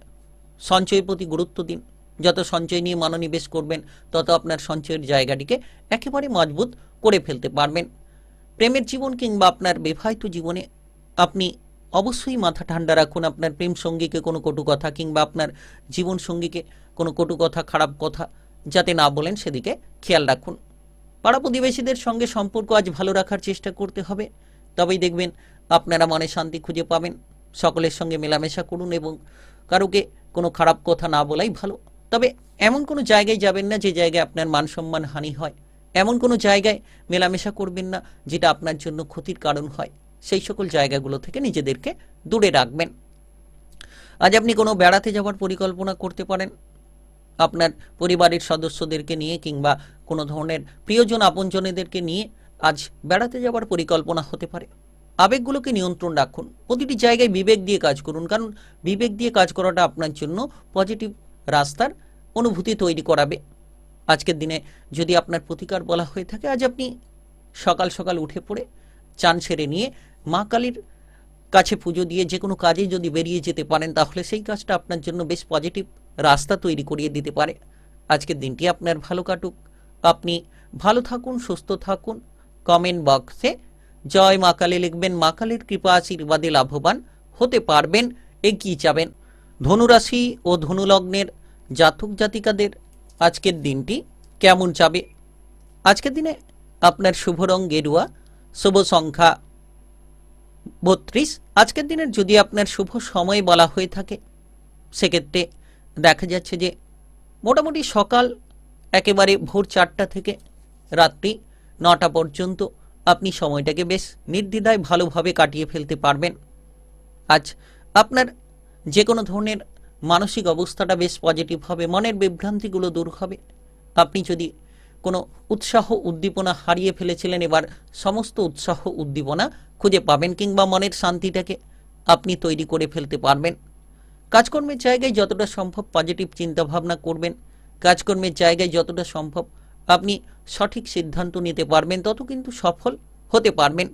সঞ্চয়ের প্রতি গুরুত্ব দিন। যত সঞ্চয় নিয়ে মনোনিবেশ করবেন, তত আপনার সঞ্চয়ের জায়গাটিকে একেবারে মজবুত করে ফেলতে পারবেন। প্রেমের জীবন কিংবা আপনার বিবাহিত জীবনে আপনি অবশ্যই মাথা ঠান্ডা রাখুন। আপনার প্রেম সঙ্গীকে কোনো কটু কথা কিংবা আপনার জীবন সঙ্গীকে কোনো কটু কথা, খারাপ কথা যাতে না বলেন, সেদিকে খেয়াল রাখুন। পাড়া প্রতিবেশীদের সঙ্গে সম্পর্ক আজ ভালো রাখার চেষ্টা করতে হবে, তবেই দেখবেন আপনারা মনে শান্তি খুঁজে পাবেন। সকলের সঙ্গে মেলামেশা করুন এবং কারোকে কোনো খারাপ কথা না বলাই ভালো। তবে এমন কোনো জায়গায় যাবেন না যে জায়গায় আপনার মান সম্মান হানি হয়। এমন কোনো জায়গায় মেলামেশা করবেন না যেটা আপনার জন্য ক্ষতির কারণ হয়। সেই সকল জায়গাগুলো থেকে নিজেদেরকে দূরে রাখবেন। আজ আপনি কোনো বেড়াতে যাওয়ার পরিকল্পনা করতে পারেন। আপনার পরিবারের সদস্যদেরকে নিয়ে কিংবা কোনো ধরনের প্রিয়জন, আপনজনেদেরকে নিয়ে আজ বেড়াতে যাওয়ার পরিকল্পনা হতে পারে। আবেগগুলোকে নিয়ন্ত্রণ রাখুন। প্রতিটি জায়গায় বিবেক দিয়ে কাজ করুন, কারণ বিবেক দিয়ে কাজ করাটা আপনার জন্য পজিটিভ রাস্তার অনুভূতি তৈরি করাবে। আজকের দিনে যদি আপনার প্রতিকার বলা হয়ে থাকে, আজ আপনি সকাল সকাল উঠে পড়ে চান সেরে নিয়ে মা কালীর কাছে পুজো দিয়ে যে কোনো কাজে যদি বেরিয়ে যেতে পারেন, তাহলে সেই কাজটা আপনার জন্য বেশ পজিটিভ রাস্তা তৈরি করিয়ে দিতে পারে। আজকের দিনটি আপনার ভালো কাটুক, আপনি ভালো থাকুন, সুস্থ থাকুন। কমেন্ট বক্সে জয় মা কালী লিখবেন। মা কালীর কৃপা আশীর্বাদে লাভবান হতে পারবেন, এগিয়ে যাবেন। ধনুরাশি ও ধনুলগ্নের জাতক জাতিকাদের আজকের দিনটি কেমন যাবে? আজকের দিনে আপনার শুভ রং গেরুয়া, শুভ সংখ্যা 32। আজকের দিনের যদি আপনার শুভ সময় বলা হয়ে থাকে, সেক্ষেত্রে দেখা যাচ্ছে যে মোটামুটি সকাল একেবারে ভোর 4টা থেকে রাত্রি 9টা পর্যন্ত আপনি সময়টাকে বেশ নির্দ্বিধায় ভালোভাবে কাটিয়ে ফেলতে পারবেন। আজ আপনার যে কোনো ধরনের মানসিক অবস্থাটা বেশ পজিটিভ হবে, মনের বিভ্রান্তিগুলো দূর হবে। আপনি যদি কোনো উৎসাহ উদ্দীপনা হারিয়ে ফেলেছিলেন, এবার সমস্ত উৎসাহ উদ্দীপনা খুঁজে পাবেন, কিংবা মনের শান্তিটাকে আপনি তৈরি করে ফেলতে পারবেন। কাজকর্মের জায়গায় যতটা সম্ভব পজিটিভ চিন্তাভাবনা করবেন, কাজকর্মের জায়গায় যতটা সম্ভব আপনি সঠিক সিদ্ধান্ত নিতে পারবেন, তত কিন্তু সফল হতে পারবেন।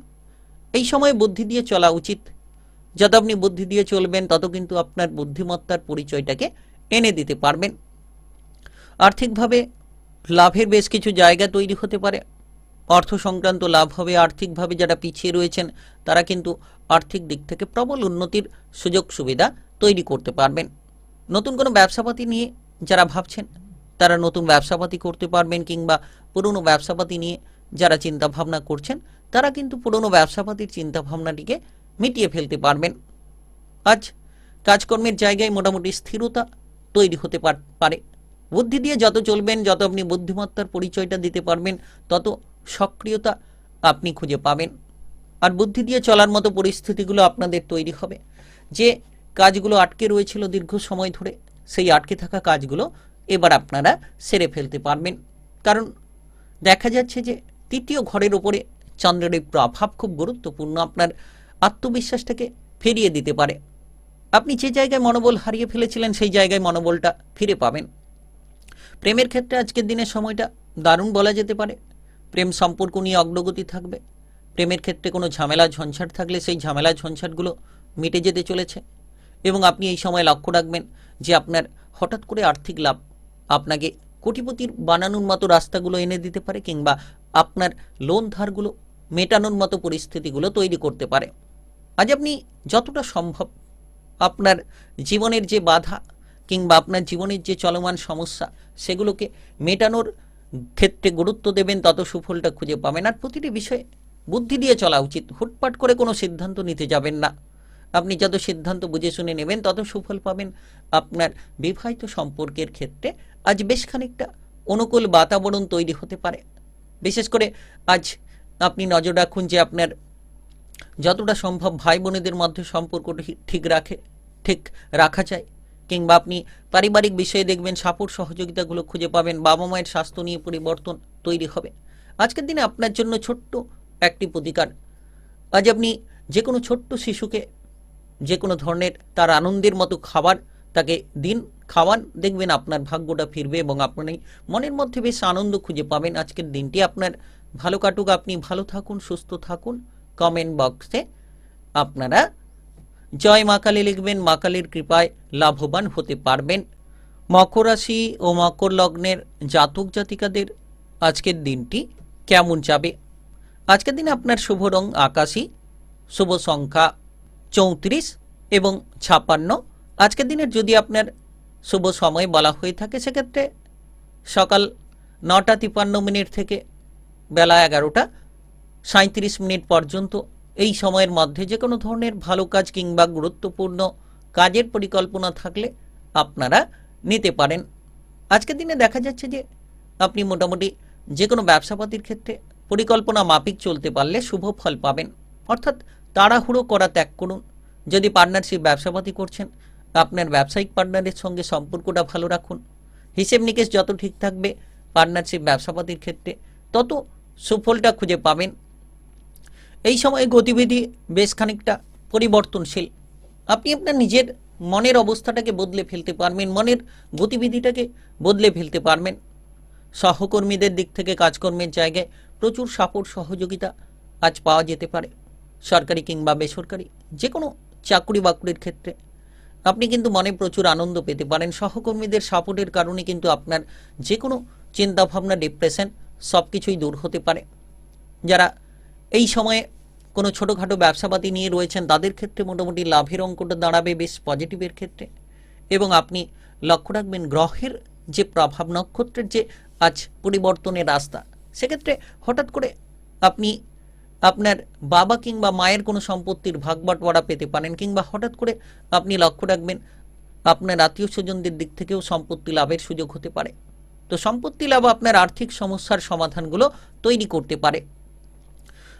এই সময় বুদ্ধি দিয়ে চলা উচিত। যত আপনি বুদ্ধি দিয়ে চলবেন, তত কিন্তু আপনার বুদ্ধিমত্তার পরিচয়টাকে এনে দিতে পারবেন। আর্থিকভাবে লাভের বেশ কিছু জায়গা তৈরি হতে পারে, অর্থ সংক্রান্ত লাভ হবে। আর্থিকভাবে যারা পিছিয়ে রয়েছেন, তারা কিন্তু আর্থিক দিক থেকে প্রবল উন্নতির সুযোগ সুবিধা তৈরি করতে পারবেন। নতুন কোনো ব্যবসাপাতি নিয়ে যারা ভাবছেন, তারা নতুন ব্যবসাপাতি করতে পারবেন, কিংবা পুরনো ব্যবসাপাতি নিয়ে যারা চিন্তা ভাবনা করছেন, তারা কিন্তু পুরনো ব্যবসাপাতির চিন্তা ভাবনাটিকে মিটিয়ে ফেলতে পারবেন। আজ কাজকর্মের জায়গায় মোটামুটি স্থিরতা তৈরি হতে পারে। বুদ্ধি দিয়ে যত চলবেন, যত আপনি বুদ্ধিমত্তার পরিচয়টা দিতে পারবেন, তত সক্রিয়তা আপনি খুঁজে পাবেন। আর বুদ্ধি দিয়ে চলার মতো পরিস্থিতিগুলো আপনাদের তৈরি হবে। যে কাজগুলো আটকে রয়েছিল দীর্ঘ সময় ধরে, সেই আটকে থাকা কাজগুলো এবার আপনারা সেরে ফেলতে পারবেন। কারণ দেখা যাচ্ছে যে তৃতীয় ঘরের উপরে চন্দ্রের এই প্রভাব খুব গুরুত্বপূর্ণ, আপনার আত্মবিশ্বাসটাকে ফিরিয়ে দিতে পারে। আপনি যে জায়গায় মনোবল হারিয়ে ফেলেছিলেন, সেই জায়গায় মনোবলটা ফিরে পাবেন। প্রেমের ক্ষেত্রে আজকের দিনের সময়টা দারুণ বলা যেতে পারে। প্রেম সম্পর্ক নিয়ে অগ্রগতি থাকবে। প্রেমের ক্ষেত্রে কোনো ঝামেলা ঝঞ্ঝাট থাকলে সেই ঝামেলা ঝঞ্ঝাটগুলো মিটে যেতে চলেছে। এবং আপনি এই সময় লক্ষ্য রাখবেন যে আপনার হঠাৎ করে আর্থিক লাভ আপনাকে কোটিপতির বানানোর মতো রাস্তাগুলো এনে দিতে পারে, কিংবা আপনার লোন ধারগুলো মেটানোর মতো পরিস্থিতিগুলো তৈরি করতে পারে। আজ আপনি যতটা সম্ভব আপনার জীবনের যে বাধা, কিংবা আপনার জীবনের যে চলমান সমস্যা, সেগুলোকে মেটানোর ক্ষেত্রে গুরুত্ব দেবেন, তত সুফলটা খুঁজে পাবেন। আর প্রতিটি বিষয়ে বুদ্ধি দিয়ে চলা উচিত। হুটপাট করে কোনো সিদ্ধান্ত নিতে যাবেন না। আপনি যত সিদ্ধান্ত বুঝে শুনে নেবেন, তত সুফল পাবেন। আপনার বিবাহিত সম্পর্কের ক্ষেত্রে আজ বেশ খানিকটা অনুকূল বাতাবরণ তৈরি হতে পারে। বিশেষ করে আজ আপনি নজর রাখুন যে আপনার যতটা সম্ভব ভাই বোনেদের মধ্যে সম্পর্কটা ঠিক রাখা যায়, কিংবা আপনি পারিবারিক বিষয়ে দেখবেন সাপোর্ট সহযোগিতাগুলো খুঁজে পাবেন। বাবা মায়ের স্বাস্থ্য নিয়ে পরিবর্তন তৈরি হবে। আজকের দিনে আপনার জন্য ছোট্ট একটি প্রতিকার। আজ আপনি যে কোনো ছোট্ট শিশুকে যে কোনো ধরনের তার আনন্দের মতো খাবার তাকে দিন, খাওয়ান, দেখবেন আপনার ভাগ্যটা ফিরবে এবং আপনি মনের মধ্যে বেশ আনন্দ খুঁজে পাবেন। আজকের দিনটি আপনার ভালো কাটুক, আপনি ভালো থাকুন, সুস্থ থাকুন। কমেন্ট বক্সে আপনারা জয় মা কালী লিখবেন। মা কালীর কৃপায় লাভবান হতে পারবেন। মকর রাশি ও মকর লগ্নের জাতক জাতিকাদের আজকের দিনটি কেমন যাবে? আজকের দিনে আপনার শুভ রং আকাশী, শুভ সংখ্যা 34 এবং 56। আজকের দিনের যদি আপনার শুভ সময় বলা হয়ে থাকে, সেক্ষেত্রে সকাল 9:53 থেকে বেলা 11:37 পর্যন্ত এই সময়ের মধ্যে যে কোনো ধরনের ভালো কাজ কিংবা গুরুত্বপূর্ণ কাজের পরিকল্পনা থাকলে আপনারা নিতে পারেন। আজকের দিনে দেখা যাচ্ছে যে আপনি মোটামুটি যে কোনো ব্যবসাপাতির ক্ষেত্রে পরিকল্পনা মাফিক চলতে পারলে শুভ ফল পাবেন। অর্থাৎ তাড়াহুড়ো করা ত্যাগ করুন। যদি পার্টনারশিপ ব্যবসাপাতি করছেন, আপনার ব্যবসায়িক পার্টনারের সঙ্গে সম্পর্কটা ভালো রাখুন। হিসেব নিকেশ যত ঠিক থাকবে পার্টনারশিপ ব্যবসাপাতির ক্ষেত্রে, তত সুফলটা খুঁজে পাবেন। এই সময়ে গতিবিধি বেশ খানিকটা পরিবর্তনশীল। আপনি আপনার নিজের মনের অবস্থাটাকে বদলে ফেলতে পারবেন, মনের গতিবিধিটাকে বদলে ফেলতে পারবেন। সহকর্মীদের দিক থেকে কাজকর্মের জায়গায় প্রচুর সাপোর্ট সহযোগিতা আজ পাওয়া যেতে পারে। সরকারি কিংবা বেসরকারি যে কোনো চাকরি বাকরির ক্ষেত্রে আপনি কিন্তু মনে প্রচুর আনন্দ পেতে পারেন। সহকর্মীদের সাপোর্টের কারণে কিন্তু আপনার যে কোনো চিন্তাভাবনা, ডিপ্রেশন সব কিছুই দূর হতে পারে। যারা এই সময়ে কোনো ছোটোখাটো ব্যবসাপাতি নিয়ে রয়েছেন তাদের ক্ষেত্রে মোটামুটি লাভের অঙ্কটা দাঁড়াবে বেশ পজিটিভের ক্ষেত্রে। এবং আপনি লক্ষ্য রাখবেন গ্রহের যে প্রভাব, নক্ষত্রের যে আজ পরিবর্তনের রাস্তা, সেক্ষেত্রে হঠাৎ করে আপনি আপনার বাবা কিংবা মায়ের কোনো সম্পত্তির ভাগ বাটোয়ারা পেতে পারেন, কিংবা হঠাৎ করে আপনি লক্ষ্য রাখবেন আপনার আত্মীয় স্বজনদের দিক থেকেও সম্পত্তি লাভের সুযোগ হতে পারে। তো সম্পত্তি লাভ আপনার আর্থিক সমস্যার সমাধানগুলো তৈরি করতে পারে।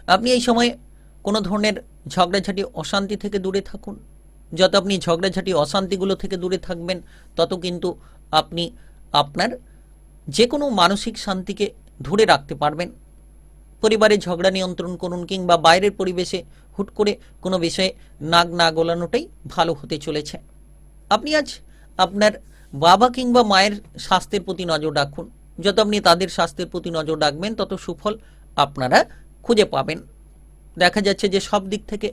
আপনি এই সময়ে কোনো ধরনের ঝগড়াঝাটি, অশান্তি থেকে দূরে থাকুন। যত আপনি ঝগড়াঝাটি, অশান্তিগুলো থেকে দূরে থাকবেন তত কিন্তু আপনি আপনার যে কোনো মানসিক শান্তিকে ধরে রাখতে পারবেন। পরিবারে ঝগড়া নিয়ন্ত্রণ করুন, কিংবা বাইরের পরিবেশে হুট করে কোনো বিষয়ে নাক না গলানোটাই ভালো হতে চলেছে। আপনি আজ আপনার বাবা কিংবা মায়ের স্বাস্থ্যের প্রতি নজর রাখুন। যত আপনি তাদের স্বাস্থ্যের প্রতি নজর রাখবেন তত সুফল আপনারা খুঁজে পাবেন। দেখা যাচ্ছে যে সব দিক থেকে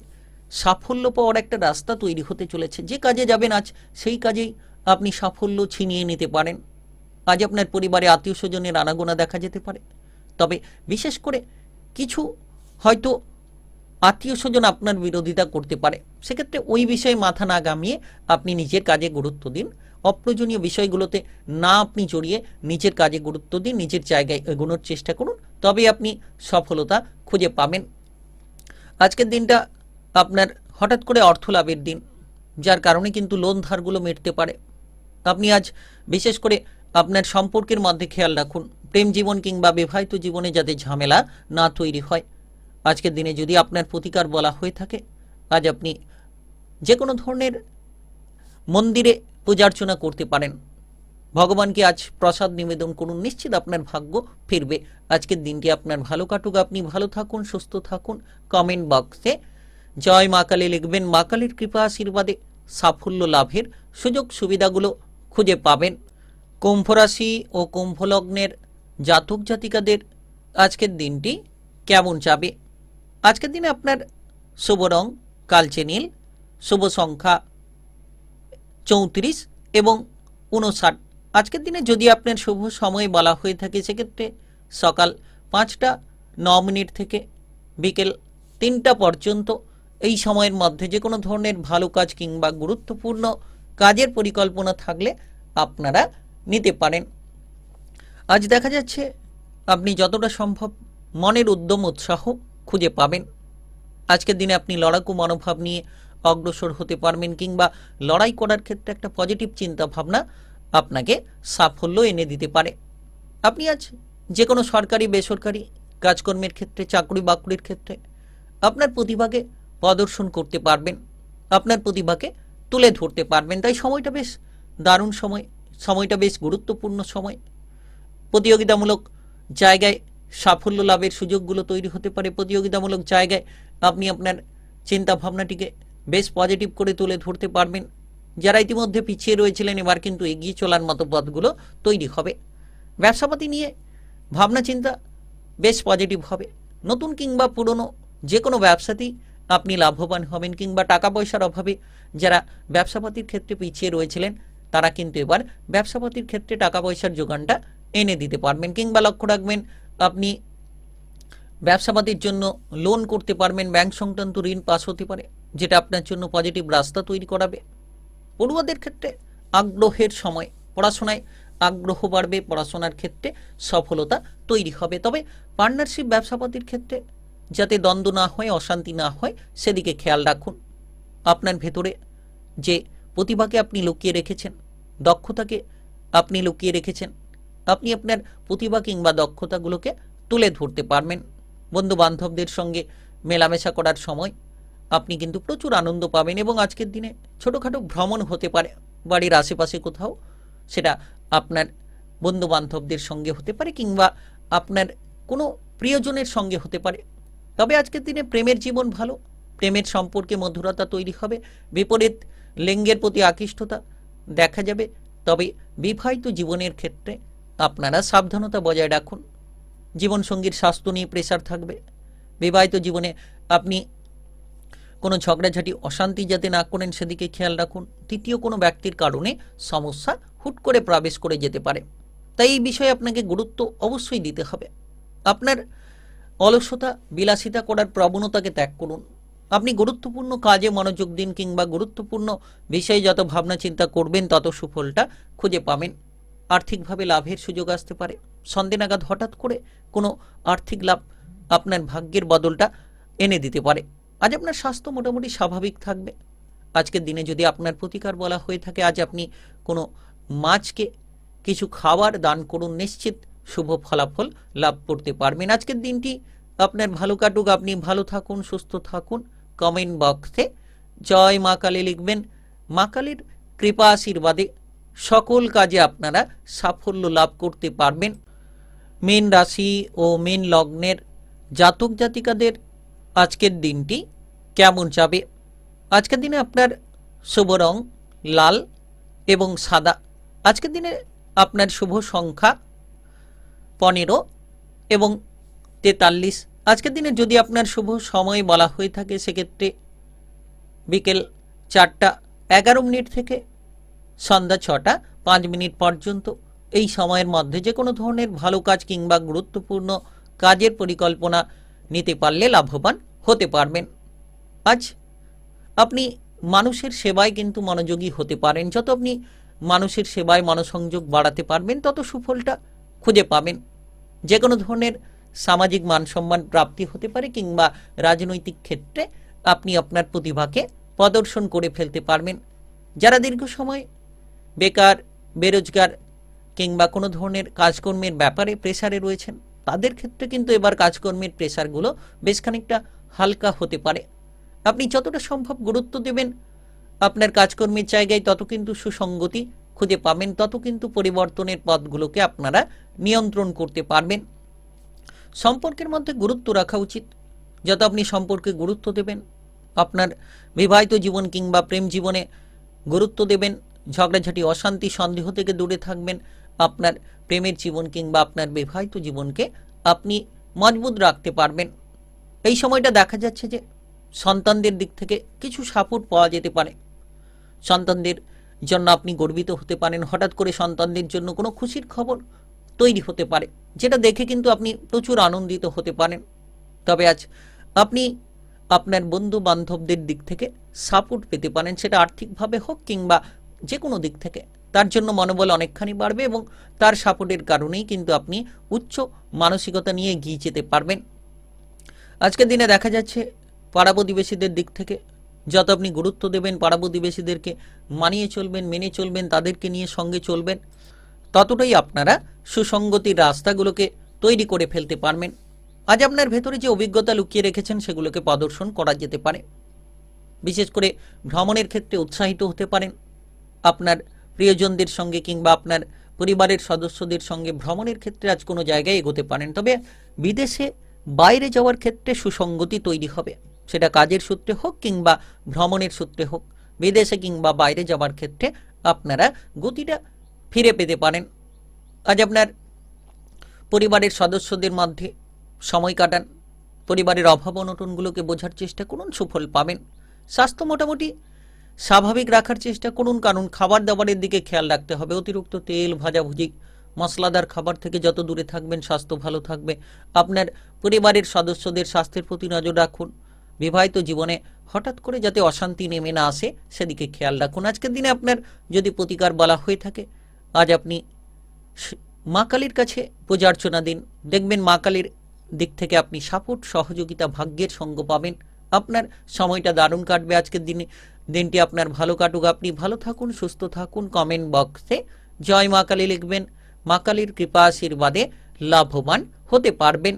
সাফল্য পাওয়ার একটা রাস্তা তৈরি হতে চলেছে। যে কাজে যাবেন আজ সেই কাজেই আপনি সাফল্য ছিনিয়ে নিতে পারেন। আজ আপনার পরিবারে আত্মীয় স্বজনের আনাগোনা দেখা যেতে পারে। তবে বিশেষ করে কিছু হয়তো আত্মীয় স্বজন আপনার বিরোধিতা করতে পারে, সেক্ষেত্রে ওই বিষয়ে মাথা না ঘামিয়ে আপনি নিজের কাজে গুরুত্ব দিন। অপ্রয়োজনীয় বিষয়গুলোতে না আপনি জড়িয়ে নিজের কাজে গুরুত্ব দিন, নিজের জায়গায় এগোনোর চেষ্টা করুন, তবেই আপনি সফলতা খুঁজে পাবেন। আজকের দিনটা আপনার হঠাৎ করে অর্থ লাভের দিন, যার কারণে কিন্তু লোন ধারগুলো মিটতে পারে। আপনি আজ বিশেষ করে আপনার সম্পর্কের মধ্যে খেয়াল রাখুন, প্রেম জীবন কিংবা বিবাহিত জীবনে যাতে ঝামেলা না তৈরি হয়। আজকের দিনে যদি আপনার প্রতিকার বলা হয়ে থাকে, আজ আপনি যে কোনো ধরনের মন্দিরে পূজার্চনা করতে পারেন। ভগবানকে আজ প্রসাদ নিবেদন করুন, নিশ্চিত আপনার ভাগ্য ফিরবে। আজকের দিনটি আপনার ভালো কাটুক, আপনি ভালো থাকুন, সুস্থ থাকুন। কমেন্ট বক্সে জয় মা কালী লিখবেন। মা কালীর কৃপা আশীর্বাদে সাফল্য লাভের সুযোগ সুবিধাগুলো খুঁজে পাবেন। কুম্ভ রাশি ও কুম্ভ লগ্নের জাতক জাতিকাদের আজকের দিনটি কেমন যাবে? আজকের দিনে আপনার শুভ রং কালচে নীল, শুভ সংখ্যা 34 এবং 59। আজকের দিনে যদি আপনার শুভ সময় বলা হয়ে থাকে, সেক্ষেত্রে সকাল 5টা 9 মিনিট থেকে বিকেল 3টা পর্যন্ত এই সময়ের মধ্যে যে কোনো ধরনের ভালো কাজ কিংবা গুরুত্বপূর্ণ কাজের পরিকল্পনা থাকলে আপনারা নিতে পারেন। আজ দেখা যাচ্ছে আপনি যতটা সম্ভব মনের উদ্যম, উৎসাহ খুঁজে পাবেন। আজকের দিনে আপনি লড়াকু মনোভাব নিয়ে অগ্রসর হতে পারবেন, কিংবা লড়াই করার ক্ষেত্রে একটা পজিটিভ চিন্তা ভাবনা আপনাকে সাফল্য এনে দিতে পারে। আপনি আজ যে কোনো সরকারি বেসরকারি কাজকর্মের ক্ষেত্রে, চাকরি বাকরির ক্ষেত্রে আপনার প্রতিভাকে প্রদর্শন করতে পারবেন, আপনার প্রতিভাকে তুলে ধরতে পারবেন। তাই সময়টা বেশ দারুণ সময়, সময়টা বেশ গুরুত্বপূর্ণ সময়। প্রতিযোগিতামূলক জায়গায় সাফল্য লাভের সুযোগগুলো তৈরি হতে পারে। প্রতিযোগিতামূলক জায়গায় আপনি আপনার চিন্তা ভাবনাটিকে বেশ পজিটিভ করে তুলে ধরতে পারবেন। যারা ইতিমধ্যে পিছিয়ে রয়েছিলেন, এবার কিন্তু এগিয়ে চলার মতো পথগুলো তৈরি হবে। ব্যবসাপাতি নিয়ে ভাবনা চিন্তা বেশ পজিটিভ হবে। নতুন কিংবা পুরনো যে কোনো ব্যবসাতেই আপনি লাভবান হবেন, কিংবা টাকা পয়সার অভাবে যারা ব্যবসাপাতির ক্ষেত্রে পিছিয়ে রয়েছিলেন, তারা কিন্তু এবার ব্যবসাপাতির ক্ষেত্রে টাকা পয়সার যোগানটা এনে দিতে পারবেন। কিংবা লক্ষ্য রাখবেন আপনি ব্যবসাপাতির জন্য লোন করতে পারবেন, ব্যাংক সংক্রান্ত ঋণ পাস হতে পারে, যেটা আপনার জন্য পজিটিভ রাস্তা তৈরি করাবে। পড়ুয়াদের ক্ষেত্রে আগ্রহের সময়, পড়াশোনায় আগ্রহ বাড়বে, পড়াশোনার ক্ষেত্রে সফলতা তৈরি হবে। তবে পার্টনারশিপ ব্যবসাপাতির ক্ষেত্রে যাতে দ্বন্দ্ব না হয়, অশান্তি না হয়, সেদিকে খেয়াল রাখুন। আপনার ভেতরে যে প্রতিভাকে আপনি লুকিয়ে রেখেছেন, দক্ষতাকে আপনি লুকিয়ে রেখেছেন, আপনি আপনার প্রতিভা কিংবা দক্ষতাগুলোকে তুলে ধরতে পারবেন। বন্ধু বান্ধবদের সঙ্গে মেলামেশা করার সময় আপনি কিন্তু প্রচুর আনন্দ পাবেন। এবং আজকের দিনে ছোটোখাটো ভ্রমণ হতে পারে বাড়ির আশেপাশে কোথাও, সেটা আপনার বন্ধু বান্ধবদের সঙ্গে হতে পারে, কিংবা আপনার কোনো প্রিয়জনের সঙ্গে হতে পারে। তবে আজকের দিনে প্রেমের জীবন ভালো, প্রেমের সম্পর্কে মধুরতা তৈরি হবে। বিপরীত লিঙ্গের প্রতি আকৃষ্টতা দেখা যাবে। তবে বিবাহিত জীবনের ক্ষেত্রে আপনারা সাবধানতা বজায় রাখুন। জীবনসঙ্গীর স্বাস্থ্য নিয়ে প্রেসার থাকবে। বিবাহিত জীবনে আপনি কোনো ঝগড়াঝাটি অশান্তি যাতে না করেন সেদিকে খেয়াল রাখুন। তৃতীয় কোনো ব্যক্তির কারণে সমস্যা হুট করে প্রবেশ করে যেতে পারে, তাই এই বিষয়ে আপনাকে গুরুত্ব অবশ্যই দিতে হবে। আপনার অলসতা বিলাসিতা করার প্রবণতাকে ত্যাগ করুন। আপনি গুরুত্বপূর্ণ কাজে মনোযোগ দিন, কিংবা গুরুত্বপূর্ণ বিষয়ে যত ভাবনা চিন্তা করবেন তত সুফলটা খুঁজে পাবেন। আর্থিকভাবে লাভের সুযোগ আসতে পারে। সন্ধ্যে নাগাদ হঠাৎ করে কোনো আর্থিক লাভ আপনার ভাগ্যের বদলটা এনে দিতে পারে। আজ আপনার স্বাস্থ্য মোটামুটি স্বাভাবিক থাকবে। আজকের দিনে যদি আপনার প্রতিকার বলা হয়ে থাকে, আজ আপনি কোনো মাছকে কিছু খাবার দান করুন, নিশ্চিত শুভ ফলাফল লাভ করতে পারবেন। আজকের দিনটি আপনার ভালো কাটুক, আপনি ভালো থাকুন, সুস্থ থাকুন। কমেন্ট বক্সে জয় মা কালী লিখবেন। মা কালীর কৃপা আশীর্বাদে সকল কাজে আপনারা সাফল্য লাভ করতে পারবেন। মীন রাশি ও মীন লগ্নের জাতক জাতিকাদের আজকের দিনটি কেমন যাবে? আজকের দিনে আপনার শুভ রং লাল এবং সাদা। আজকের দিনে আপনার শুভ সংখ্যা 15 এবং 43। আজকের দিনে যদি আপনার শুভ সময় বলা হয়ে থাকে সেক্ষেত্রে বিকেল 4টা 11 মিনিট থেকে সন্ধ্যা 6টা 5 মিনিট পর্যন্ত। এই সময়ের মধ্যে যে কোনো ধরনের ভালো কাজ কিংবা গুরুত্বপূর্ণ কাজের পরিকল্পনা নিতে পারলে লাভবান হতে পারবেন। আজ আপনি মানুষের সেবায় কিন্তু মনোযোগী হতে পারেন। যত আপনি মানুষের সেবায় মনোসংযোগ বাড়াতে পারবেন তত সুফলটা খুঁজে পাবেন। যে কোনো ধরনের সামাজিক মান সম্মান প্রাপ্তি হতে পারে, কিংবা রাজনৈতিক ক্ষেত্রে আপনি আপনার প্রতিভাকে প্রদর্শন করে ফেলতে পারবেন। যারা দীর্ঘ সময় বেকার, বেরোজগার কিংবা কোনো ধরনের কাজকর্মের ব্যাপারে প্রেসারে রয়েছেন, তাদের ক্ষেত্রে কিন্তু এবার কাজকর্মের প্রেসারগুলো বেশ খানিকটা হালকা হতে পারে। আপনি যতটা সম্ভব গুরুত্ব দেবেন আপনার কাজকর্মের জায়গায়, তত কিন্তু সুসঙ্গতি খুঁজে পাবেন, তত কিন্তু পরিবর্তনের পথগুলোকে আপনারা নিয়ন্ত্রণ করতে পারবেন। সম্পর্কের মধ্যে গুরুত্ব রাখা উচিত। যত আপনি সম্পর্কে গুরুত্ব দেবেন, আপনার বিবাহিত জীবন কিংবা প্রেম জীবনে গুরুত্ব দেবেন, ঝগড়াঝাটি অশান্তি সন্দেহ থেকে দূরে থাকবেন, আপনার প্রেমের জীবন কিংবা আপনার বিবাহিত জীবনকে আপনি মজবুত রাখতে পারবেন। এই সময়টা দেখা যাচ্ছে যে সন্তানদের দিক থেকে কিছু সাপোর্ট পাওয়া যেতে পারে। সন্তানদের জন্য আপনি গর্বিত হতে পারেন। হঠাৎ করে সন্তানদের জন্য কোনো খুশির খবর তৈরি হতে পারে, যেটা দেখে কিন্তু আপনি প্রচুর আনন্দিত হতে পারেন। তবে আজ আপনি আপনার বন্ধু বান্ধবদের দিক থেকে সাপোর্ট পেতে পারেন, সেটা আর্থিকভাবে হোক কিংবা যে কোনো দিক থেকে। তার জন্য মনোবল অনেকখানি বাড়বে এবং তার সাপোর্টের কারণেই কিন্তু আপনি উচ্চ মানসিকতা নিয়ে এগিয়ে যেতে পারবেন। আজকের দিনে দেখা যাচ্ছে পাড়া প্রতিবেশীদের দিক থেকে যত আপনি গুরুত্ব দেবেন, পাড়া প্রতিবেশীদেরকে মানিয়ে চলবেন, মেনে চলবেন, তাদেরকে নিয়ে সঙ্গে চলবেন, ততটাই আপনারা সুসঙ্গতির রাস্তাগুলোকে তৈরি করে ফেলতে পারবেন। আজ আপনার ভেতরে যে অভিজ্ঞতা লুকিয়ে রেখেছেন সেগুলোকে প্রদর্শন করা যেতে পারে। বিশেষ করে ভ্রমণের ক্ষেত্রে উৎসাহিত হতে পারেন। আপনার প্রিয়জনদের সঙ্গে কিংবা আপনার পরিবারের সদস্যদের সঙ্গে ভ্রমণের ক্ষেত্রে আজ কোনো জায়গায় এগোতে পারেন। তবে বিদেশে বাইরে যাওয়ার ক্ষেত্রে সুসঙ্গতি তৈরি হবে, সেটা কাজের সূত্রে হোক কিংবা ভ্রমণের সূত্রে হোক। বিদেশে কিংবা বাইরে যাওয়ার ক্ষেত্রে আপনারা গতিটা ফিরে পেতে পারেন। আজ আপনার পরিবারের সদস্যদের মধ্যে সময় কাটান, পরিবারের অভাব অনটনগুলোকে বোঝার চেষ্টা করুন, সুফল পাবেন। স্বাস্থ্য মোটামুটি স্বাভাবিক রাখার চেষ্টা করুন, কারণ খাবার দাবারের দিকে খেয়াল রাখতে হবে। অতিরিক্ত তেল, ভাজাভুজি, মশলাদার খাবার থেকে যত দূরে থাকবেন স্বাস্থ্য ভালো থাকবে। আপনার পরিবারের সদস্যদের স্বাস্থ্যের প্রতি নজর রাখুন। বিবাহিত জীবনে হঠাৎ করে যাতে অশান্তি নেমে না আসে সেদিকে খেয়াল রাখুন। আজকের দিনে আপনার যদি প্রতিকার বলা হয়ে থাকে, আজ আপনি মা কালীর কাছে পূজা অর্চনা দিন। দেখবেন মা কালীর দিক থেকে আপনি সাপোর্ট, সহযোগিতা, ভাগ্যের সঙ্গ পাবেন। আপনার সময়টা দারুণ কাটবে। আজকের দিনটি আপনার ভালো কাটুক, আপনি ভালো থাকুন, সুস্থ থাকুন। কমেন্ট বক্সে জয় মা কালী লিখবেন। মা কালীর কৃপা আশীর্বাদে লাভবান হতে পারবেন।